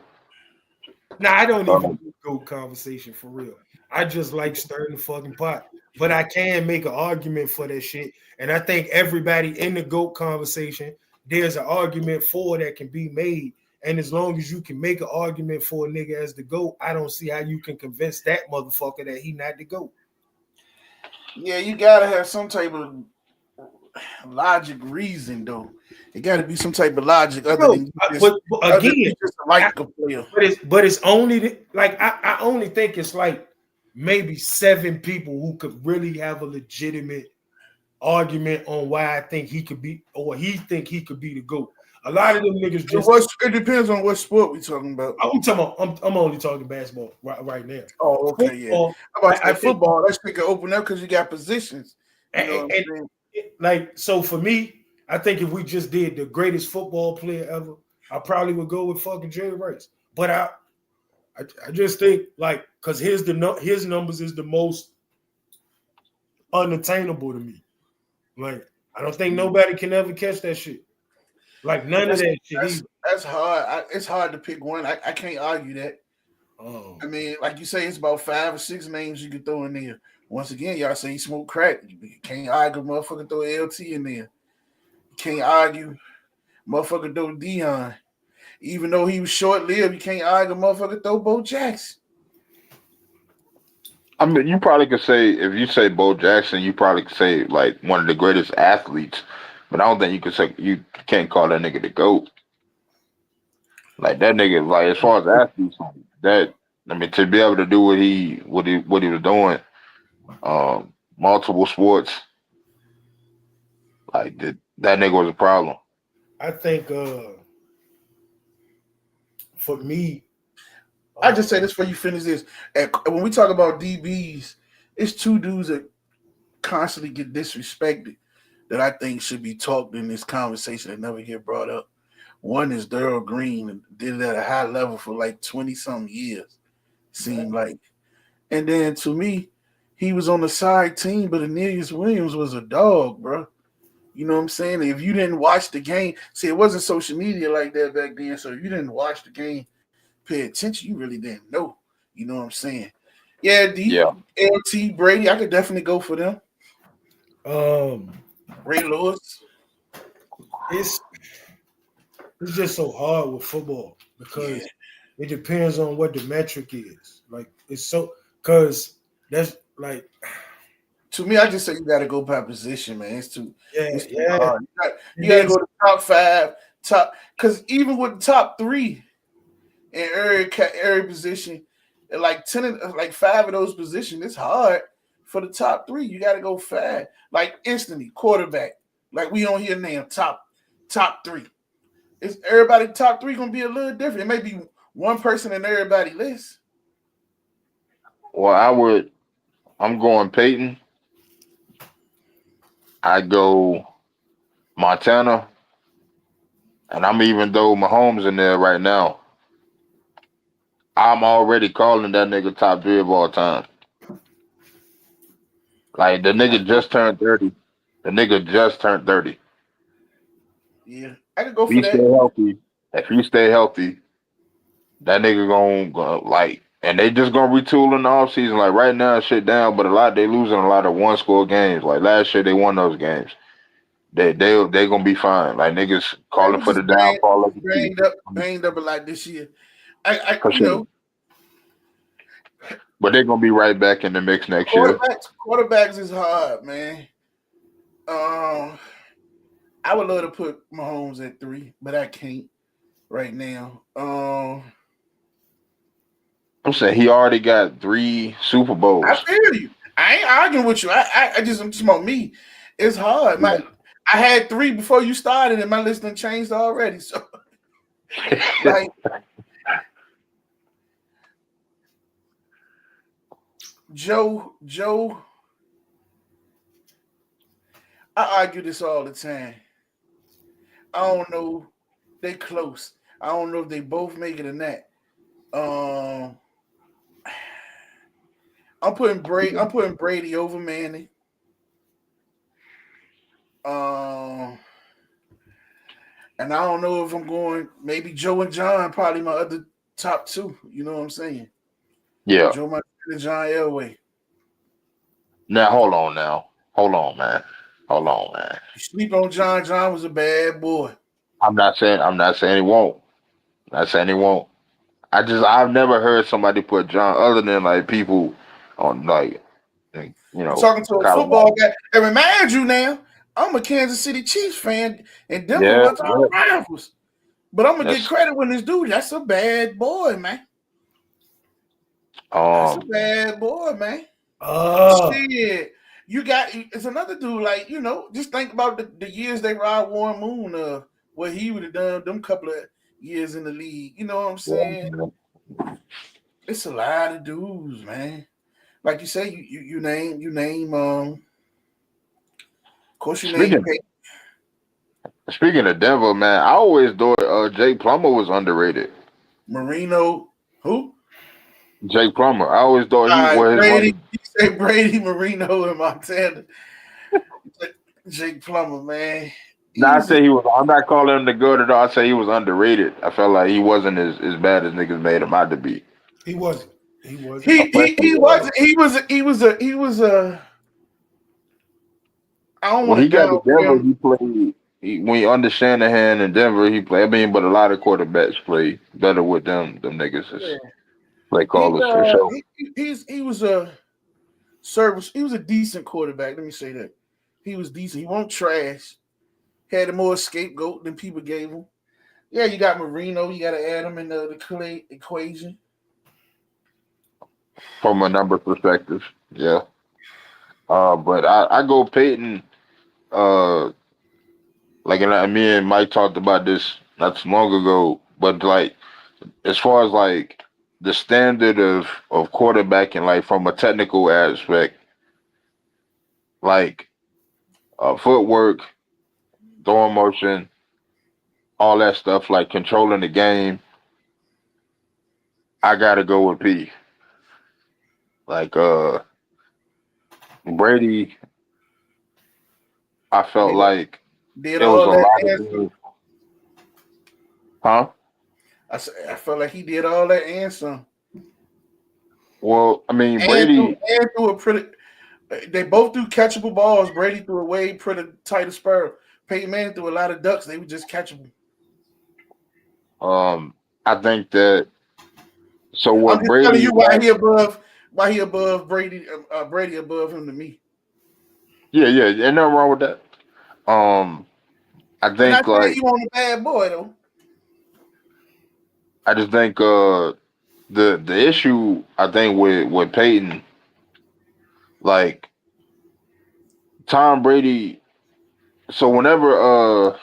Now I don't even Um, do GOAT conversation for real. I just like stirring the fucking pot. But I can make an argument for that shit. And I think everybody in the GOAT conversation, there's an argument for that can be made. And as long as you can make an argument for a nigga as the GOAT, I don't see how you can convince that motherfucker that he not the GOAT. Yeah, you gotta have some type of logic reason though. It gotta be some type of logic other No, than but other again, than just like a player. But it's only like I only think it's like maybe 7 people who could really have a legitimate argument on why I think he could be or he think he could be the GOAT. A lot of them niggas just It depends on what sport we talking about. I'm talking about, I'm only talking basketball right now. Oh, okay, yeah. Football, I'm about to I say think football. That shit can open up because you got positions. You know what I'm and saying? like so for me, I think if we just did the greatest football player ever, I probably would go with fucking Jerry Rice. But I just think like because his numbers is the most unattainable to me. Like I don't think nobody can ever catch that shit. Like none of That's that shit that's either. that's hard. It's hard to pick one. I can't argue that. I Um, mean, like you say, it's about 5 or 6 names you could throw in there. Once again, y'all say he smoke crack. You can't argue, motherfucker. Throw LT in there. You can't argue, motherfucker. Throw Dion. Even though he was short lived, you can't argue, motherfucker. Throw Bo Jackson. I mean, you probably could say if you say Bo Jackson, you probably could say like one of the greatest athletes, but I don't think you can't call that nigga the GOAT. Like that nigga, like as far as athletes, that I mean, to be able to do what he was doing, multiple sports, like that nigga was a problem. I think for me, I just say this before you finish this. When we talk about DBs, it's two dudes that constantly get disrespected that I think should be talked in this conversation that never get brought up. One is Daryl Green and did it at a high level for like 20 some years, seemed like. And then to me, he was on the side team, but Aeneas Williams was a dog, bro. You know what I'm saying? If you didn't watch the game, see, it wasn't social media like that back then. So if you didn't watch the game, pay attention, you really didn't know. You know what I'm saying? Yeah, Yeah, LT, Brady, I could definitely go for them. um, Ray Lewis. it's it's just so hard with football Yeah. because it depends on what the metric is. Like it's so because that's like To me, I just say you got to go by position, man. yeah, It's too yeah. hard. You And got to then go to top five, because even with the top three in every position, and like like five of those positions, it's hard for the top three. You got to go fast, like instantly quarterback. Like we don't hear name top three. Is everybody top three gonna be a little different? It may be one person in everybody list. well, I'm going Peyton. I go Montana, and I'm even though Mahomes in there right now, I'm already calling that nigga top three of all time. Like the nigga just turned 30. The nigga just turned 30. Yeah, I could go If for you stay that. healthy, if you stay healthy, that nigga like, and they just gonna retool in the offseason. Like right now, shit down, but they losing a lot of one score games. Like last year, they won those games. They gonna be fine. Like niggas Yeah, calling we for the just downfall of the team. banged up a lot this year. I for you sure. know, But they're gonna be right back in the mix next year. quarterbacks is hard, man. Um, I would love to put Mahomes at 3, but I can't right now. I'm saying he already got 3 Super I Bowls. feel you. I ain't arguing with you. I just I'm just about me. It's hard. I had 3 before you started, and my list done changed already. So like Joe, I argue this all the time. I don't know. They close. I don't know if they both make it or not. Um, I'm putting Brady over Manning. Um, and I don't know if I'm going maybe Joe and John, probably my other top 2. You know what I'm saying? Yeah. Joe Montana and John Elway. Now hold on now. Hold on, man. Hold on, man. You sleep on John. John was a bad boy. I'm not saying he won't. Not saying he won't. I've never heard somebody put John other than like people on You're talking to a Colorado. football guy. And remind you now, I'm a Kansas City Chiefs fan, and Denver Yeah, was our rivals. But I'm gonna get that's credit when this dude. That's a bad boy, man. That's a um bad boy, man. Uh, Shit. You got it's another dude, like, just think about the years they ride Warren Moon what he would have done them couple of years in the league. You know what I'm saying? yeah. It's a lot of dudes, man. Like you say, you name of course you name Speaking speaking of Denver, man, I always thought Jake Plummer was underrated. Marino. Who? Jake Plummer. I always thought All he right, was his Brady. running. You say Brady, Marino, and Montana. Jake Plummer, man. Now I Easy. say he was. I'm not calling him the good at all. I say he was underrated. I felt like he wasn't as bad as niggas made him out to be. he wasn't. He wasn't. He wasn't. He was a. I don't When want he to got to Denver, downplay him. he played. When you under Shanahan in Denver, he played. I mean, but a lot of quarterbacks play better with them. Them niggas is Yeah. play He callers for sure. he was a service. He was a decent quarterback. Let me say that. He was decent. He won't trash. Had more scapegoat than people gave him. Yeah, you got Marino. You got to add him in the Clay equation. From a number perspective. Yeah. But I go Peyton. Uh, like me and Mike talked about this not too long ago. But like as far as like the standard of quarterbacking, like from a technical aspect, like footwork, throwing motion, all that stuff, like controlling the game, I gotta go with P. Like Brady, I felt Did like did it was all a that lot of and some. things, huh? I felt like he did all that and some. Well, I mean And threw, Brady, and threw a pretty. They both threw catchable balls. Brady threw a way pretty tighter spur. Peyton Manning threw a lot of ducks. They were just catchable. I think that so I'm what just telling Brady you why he above Brady. Brady above him to me. yeah, ain't nothing wrong with that. Um, I And I think said like you want a bad boy though. I just think the issue I think with Peyton, like Tom Brady, so whenever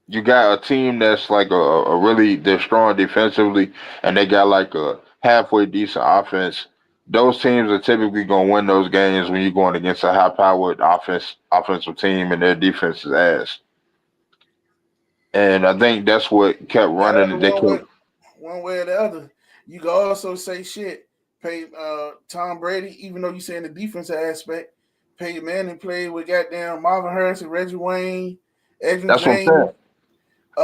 you got a team that's like a really they're strong defensively and they got like a halfway decent offense. Those teams are typically gonna win those games when you're going against a high powered offensive team and their defense is ass. And I think that's what kept However, running. They kept one way or the other. You can also say shit. Pay Tom Brady, even though you say in the defensive aspect, Peyton Manning played with goddamn Marvin Harrison, Reggie Wayne, Edwin that's what I'm saying. James,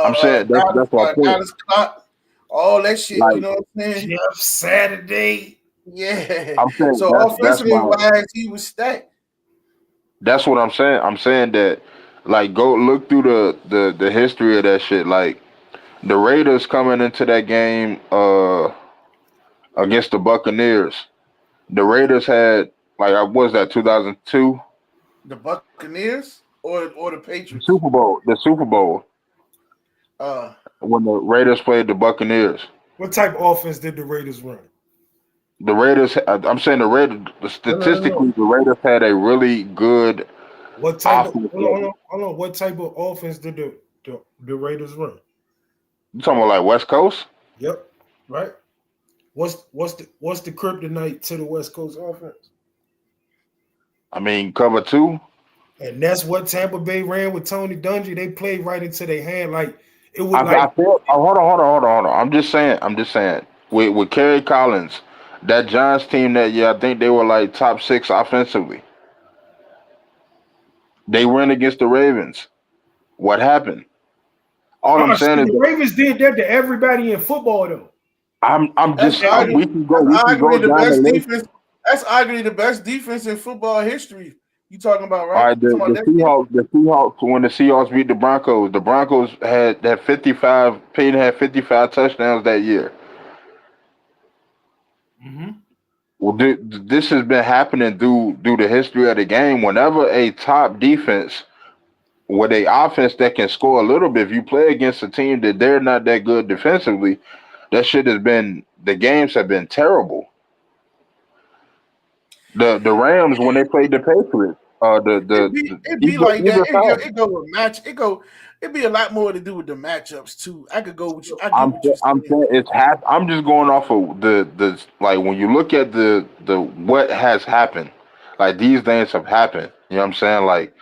I'm saying that's my point. Dallas Clark, all that shit. You Like know what I'm saying? Jeff Saturday. Yeah. I'm saying So that's offensively my wise, he was stacked. that's what I'm saying that like go look through the history of that shit. Like The Raiders coming into that game against the Buccaneers. The Raiders had like I was that 2002 The Buccaneers or the Patriots? Super Bowl. The Super Bowl Uh, when the Raiders played the Buccaneers. What type of offense did the Raiders run? The Raiders. I'm saying the Raiders. No. Statistically, the Raiders had a really good What type of offense. hold on. What type of offense did the Raiders run? You talking about like West Coast? Yep. Right. What's the kryptonite to the West Coast offense? I mean, cover two. And that's what Tampa Bay ran with Tony Dungy. They played right into their hand. Like it was I feel. Oh, hold on. I'm just saying. With Kerry Collins, that Giants team that year, I think they were like top 6 offensively. They went against the Ravens. What happened? All I'm saying is the Ravens did that to everybody in football, though. we can go the down best the list. defense. That's arguably the best defense in football history. You talking about, right? All right, the Seahawks, when the Seahawks beat the Broncos had 55. Payton had 55 touchdowns that year. Mm-hmm. Well, this has been happening through the history of the game. Whenever a top defense with a offense that can score a little bit, if you play against a team that they're not that good defensively, that shit has been the games have been terrible. The Rams when they played the Patriots, it'd be like that. It go with match. It'd be a lot more to do with the matchups too. I could go with you. I get what you're saying. saying it's I'm just going off of the like when you look at the what has happened, like these things have happened. You know what I'm saying? Like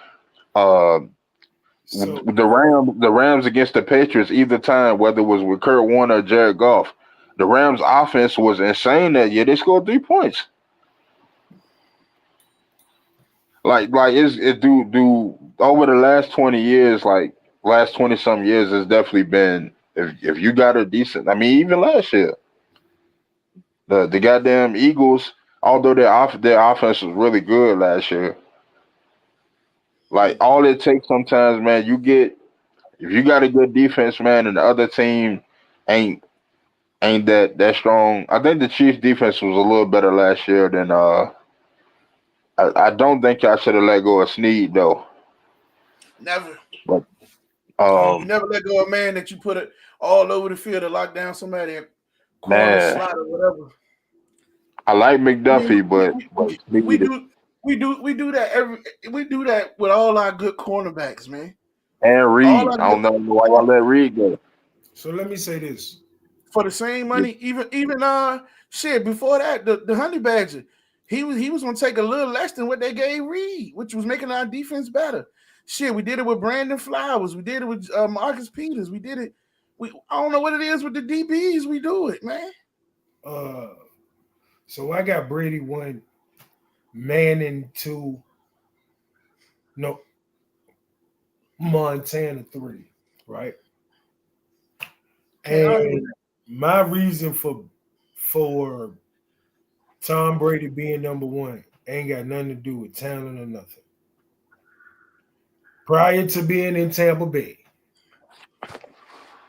the Rams against the Patriots either time, whether it was with Kurt Warner or Jared Goff, the Rams offense was insane that year. They scored 3 points. Like it do over the last 20 years, like last 20 some years, it's definitely been if you got a decent. I mean, even last year, the goddamn Eagles, although their offense was really good last year. Like all it takes sometimes, man, if you got a good defense, man, and the other team ain't that strong. I think the Chiefs defense was a little better last year than I don't think I should have let go of Snead though. Never. But you never let go of a man that you put it all over the field to lock down somebody at corner slot or whatever. I like McDuffie, but we do that with all our good cornerbacks, man. And Reed. I don't know why y'all let Reed go. So let me say this. For the same money, even shit, before that, the Honey Badger, he was gonna take a little less than what they gave Reed, which was making our defense better. Shit, we did it with Brandon Flowers, we did it with Marcus Peters, we did it. I don't know what it is with the DBs, we do it, man. So I got Brady 1, Manning 2, no, Montana 3, right? And my reason for Tom Brady being number 1 ain't got nothing to do with talent or nothing. Prior to being in Tampa Bay,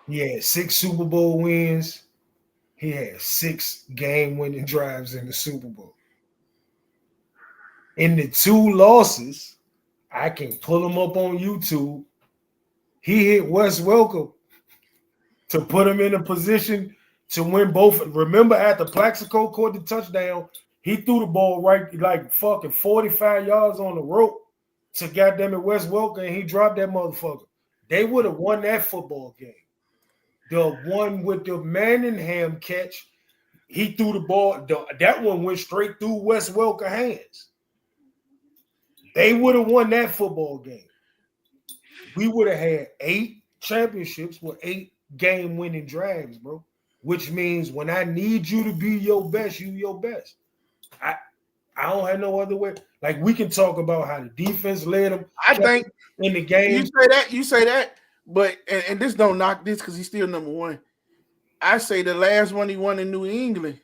he had 6 Super Bowl wins. He had 6 game-winning drives in the Super Bowl. In the 2 losses, I can pull them up on YouTube. He hit Wes Welker to put him in a position to win both. Remember, after Plaxico caught the touchdown, he threw the ball right like fucking 45 yards on the rope to goddamn it Wes Welker, and he dropped that motherfucker. They would have won that football game. The one with the Manningham catch, he threw the ball. That one went straight through Wes Welker's hands. They would have won that football game. We would have had 8 championships with 8 game-winning drives, bro. Which means when I need you to be your best, you your best. I don't have no other way. Like, we can talk about how the defense led them. I think in the game. You say that, but and this don't knock this because he's still number 1. I say the last one he won in New England.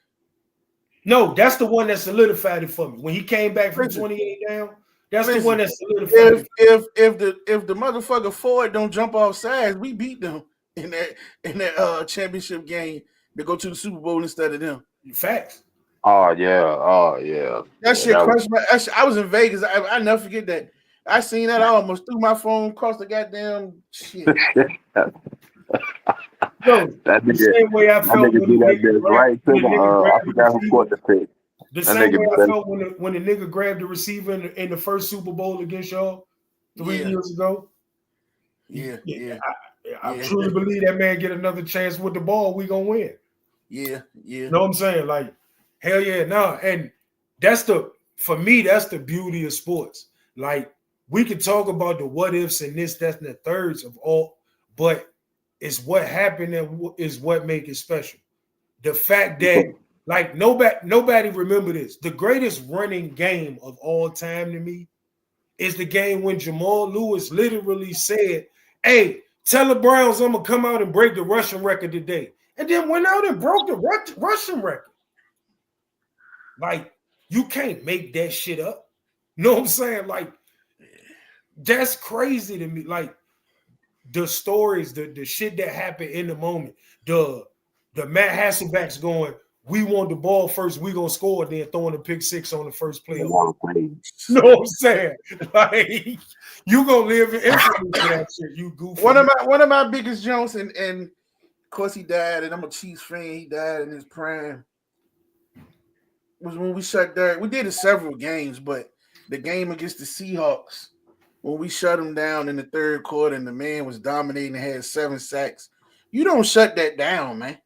No, that's the one that solidified it for me. When he came back from 28 down, that's the one that solidified it. If the motherfucker Ford don't jump off sides, we beat them. in that championship game to go to the Super Bowl instead of them. Facts. Oh yeah. That Yeah, shit that was crushed my. I was in Vegas. I never forget that. I seen that. I almost threw my phone across the goddamn shit. Yo, that the nigga. same way I That felt nigga when do the that nigga bitch right to when the. the nigga I grabbed the forgot who receiver. caught the pick. The That same nigga way I said, felt when the nigga grabbed the receiver in the first Super Bowl against y'all 3 years ago. Yeah. I truly believe that man get another chance with the ball, we gonna win. Yeah. You know what I'm saying? Like, hell yeah, nah. And for me, that's the beauty of sports. Like, we can talk about the what ifs and this, that, and the thirds of all, but it's what happened that is what make it special. The fact that like nobody remember this. The greatest running game of all time to me is the game when Jamal Lewis literally said, "Hey, tell the Browns I'm gonna come out and break the rushing record today," and then went out and broke the rushing record. Like, you can't make that shit up. You know what I'm saying? Like, that's crazy to me. Like, the stories, the shit that happened in the moment, the Matt Hasselbeck's going, we want the ball first, we gonna score, then throwing a pick six on the first play. You know what I'm saying? Like, you gonna live in infamy for that shit. You goofy. One of my biggest jokes, and of course he died, and I'm a Chiefs fan. He died in his prime. Was when we shut down. We did it several games, but the game against the Seahawks, when we shut him down in the third quarter, and the man was dominating and had 7 sacks. You don't shut that down, man.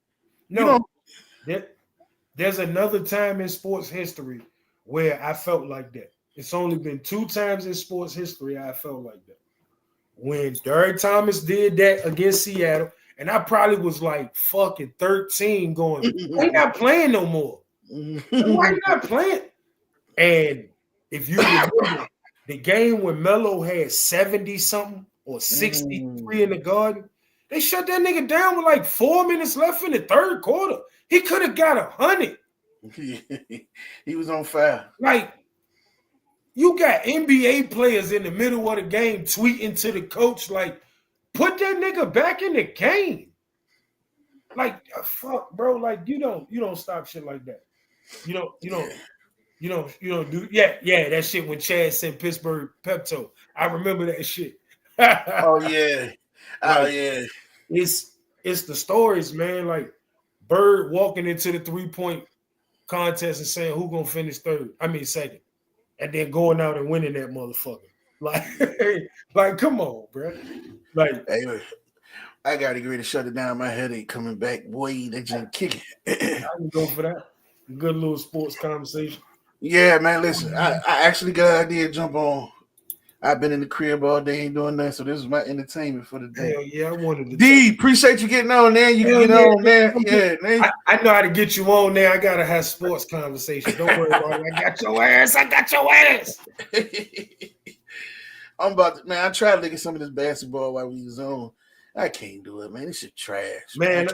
No, there's another time in sports history where I felt like that. It's only been 2 times in sports history I felt like that. When Derek Thomas did that against Seattle, and I probably was like fucking 13 going, we're not playing no more. Why you not playing? And if you remember the game when Melo had 70 something or 63 in the Garden, they shut that nigga down with like 4 minutes left in the third quarter. He could have got 100. He was on fire. Like, you got NBA players in the middle of the game tweeting to the coach, like, put that nigga back in the game. Like, fuck, bro. Like, you don't stop shit like that. You don't do that shit when Chad sent Pittsburgh Pepto. I remember that shit. Oh yeah. It's the stories, man. Like Bird walking into the 3-point contest and saying who gonna finish second, and then going out and winning that motherfucker. Like come on, bro. Like, hey, I gotta get ready to shut it down. My headache coming back. Boy, they just kicking. I can go for that. Good little sports conversation. Yeah, man. Listen, I actually got an idea to jump on. I've been in the crib all day, ain't doing that, so this is my entertainment for the day. Hell yeah, I wanted to. D, appreciate you getting on there. You can get on there. Yeah, man. I know how to get you on there. I gotta have sports conversation. Don't worry about it. I got your ass. I'm about to, man. I tried to look at some of this basketball while we was on. I can't do it, man. This shit trash. Man,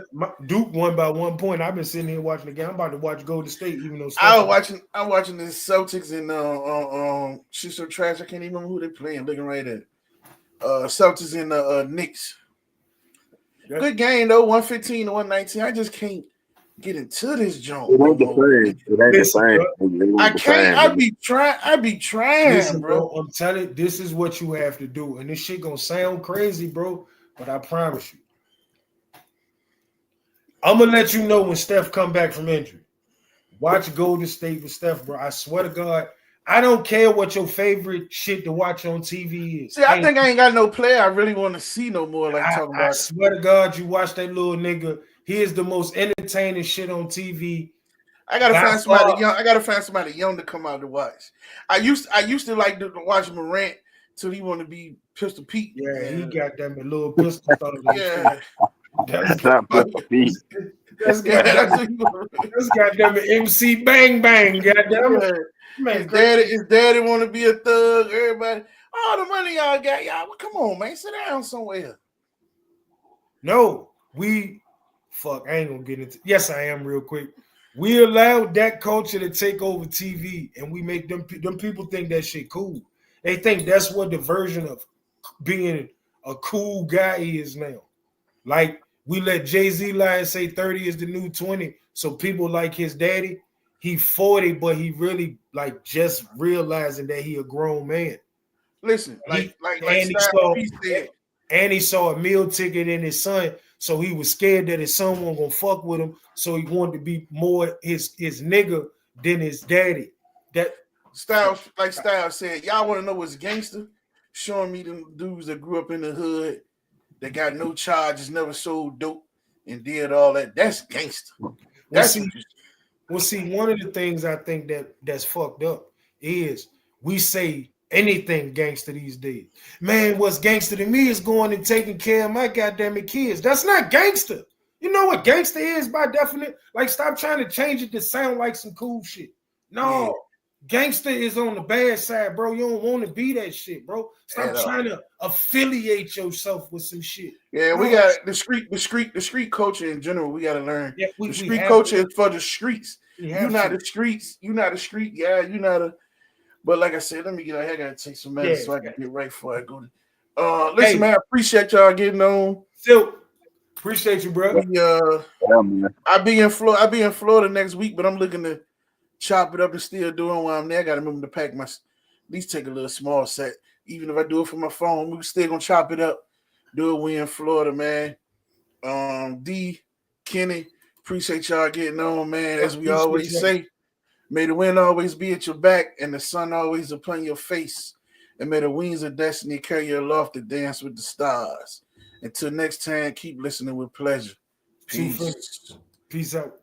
Duke won by 1 point. I've been sitting here watching the game. I'm about to watch Golden State, even though I'm watching the Celtics and shit so trash. I can't even remember who they're playing. Looking right at Celtics and Knicks. Yeah. Good game though, 115 to 119. I just can't get into this joint. It ain't the same. I can't. I be trying, Listen, bro. I'm telling you, this is what you have to do, and this shit gonna sound crazy, bro. But I promise you, I'm gonna let you know when Steph come back from injury. Watch Golden State with Steph, bro. I swear to God, I don't care what your favorite shit to watch on TV is. See, I think I ain't got no player I really want to see no more. Like talking about. I swear to God, you watch that little nigga. He is the most entertaining shit on TV. I gotta find somebody young. I gotta find somebody young to come out to watch. I used to like to watch Morant till he wanted to be Pistol Pete. Yeah, he got them a little pistol. Yeah. That's not Pistol Pete. That's got them MC Bang Bang. Goddamn it. Man, his daddy want to be a thug. Everybody, all the money y'all got, y'all. Well, come on, man, sit down somewhere. No, I ain't gonna get into. Yes, I am real quick. We allowed that culture to take over TV, and we make them people think that shit cool. They think that's what the version of being a cool guy is now. Like, We let Jay-Z lie and say 30 is the new 20. So people like his daddy, he 40, but he really like just realizing that he a grown man. Listen, like And he Styles saw P said, and he saw a meal ticket in his son, so he was scared that his son wasn't gonna fuck with him. So he wanted to be more his nigga than his daddy. That Styles said, y'all want to know what's gangster? Showing me them dudes that grew up in the hood, that got no charges, never sold dope, and did all that. That's gangster. That's Well, see, one of the things I think that's fucked up is we say anything gangster these days. Man, what's gangster to me is going and taking care of my goddamn kids. That's not gangster. You know what gangster is by definition? Like, stop trying to change it to sound like some cool shit. No, gangster is on the bad side, bro. You don't want to be that shit, bro. Stop trying to affiliate yourself with some shit. Yeah, we got the street culture in general. We got to learn. Yeah, the street culture is for the streets. You're not the streets. You're not a street guy. You're not a. But like I said, let me get out here. I gotta take some medicine so I can get right before I go. Listen, man, I appreciate y'all getting on. Still, appreciate you, bro. I'll be in Florida next week, but I'm looking to chop it up and still doing while I'm there. I gotta remember to pack at least take a little small set. Even if I do it from my phone, we're still gonna chop it up. Do it. We in Florida, man. D, Kenny, appreciate y'all getting on, man. As we always say, may the wind always be at your back and the sun always upon your face. And may the wings of destiny carry you aloft to dance with the stars. Until next time, keep listening with pleasure. Peace. Peace out.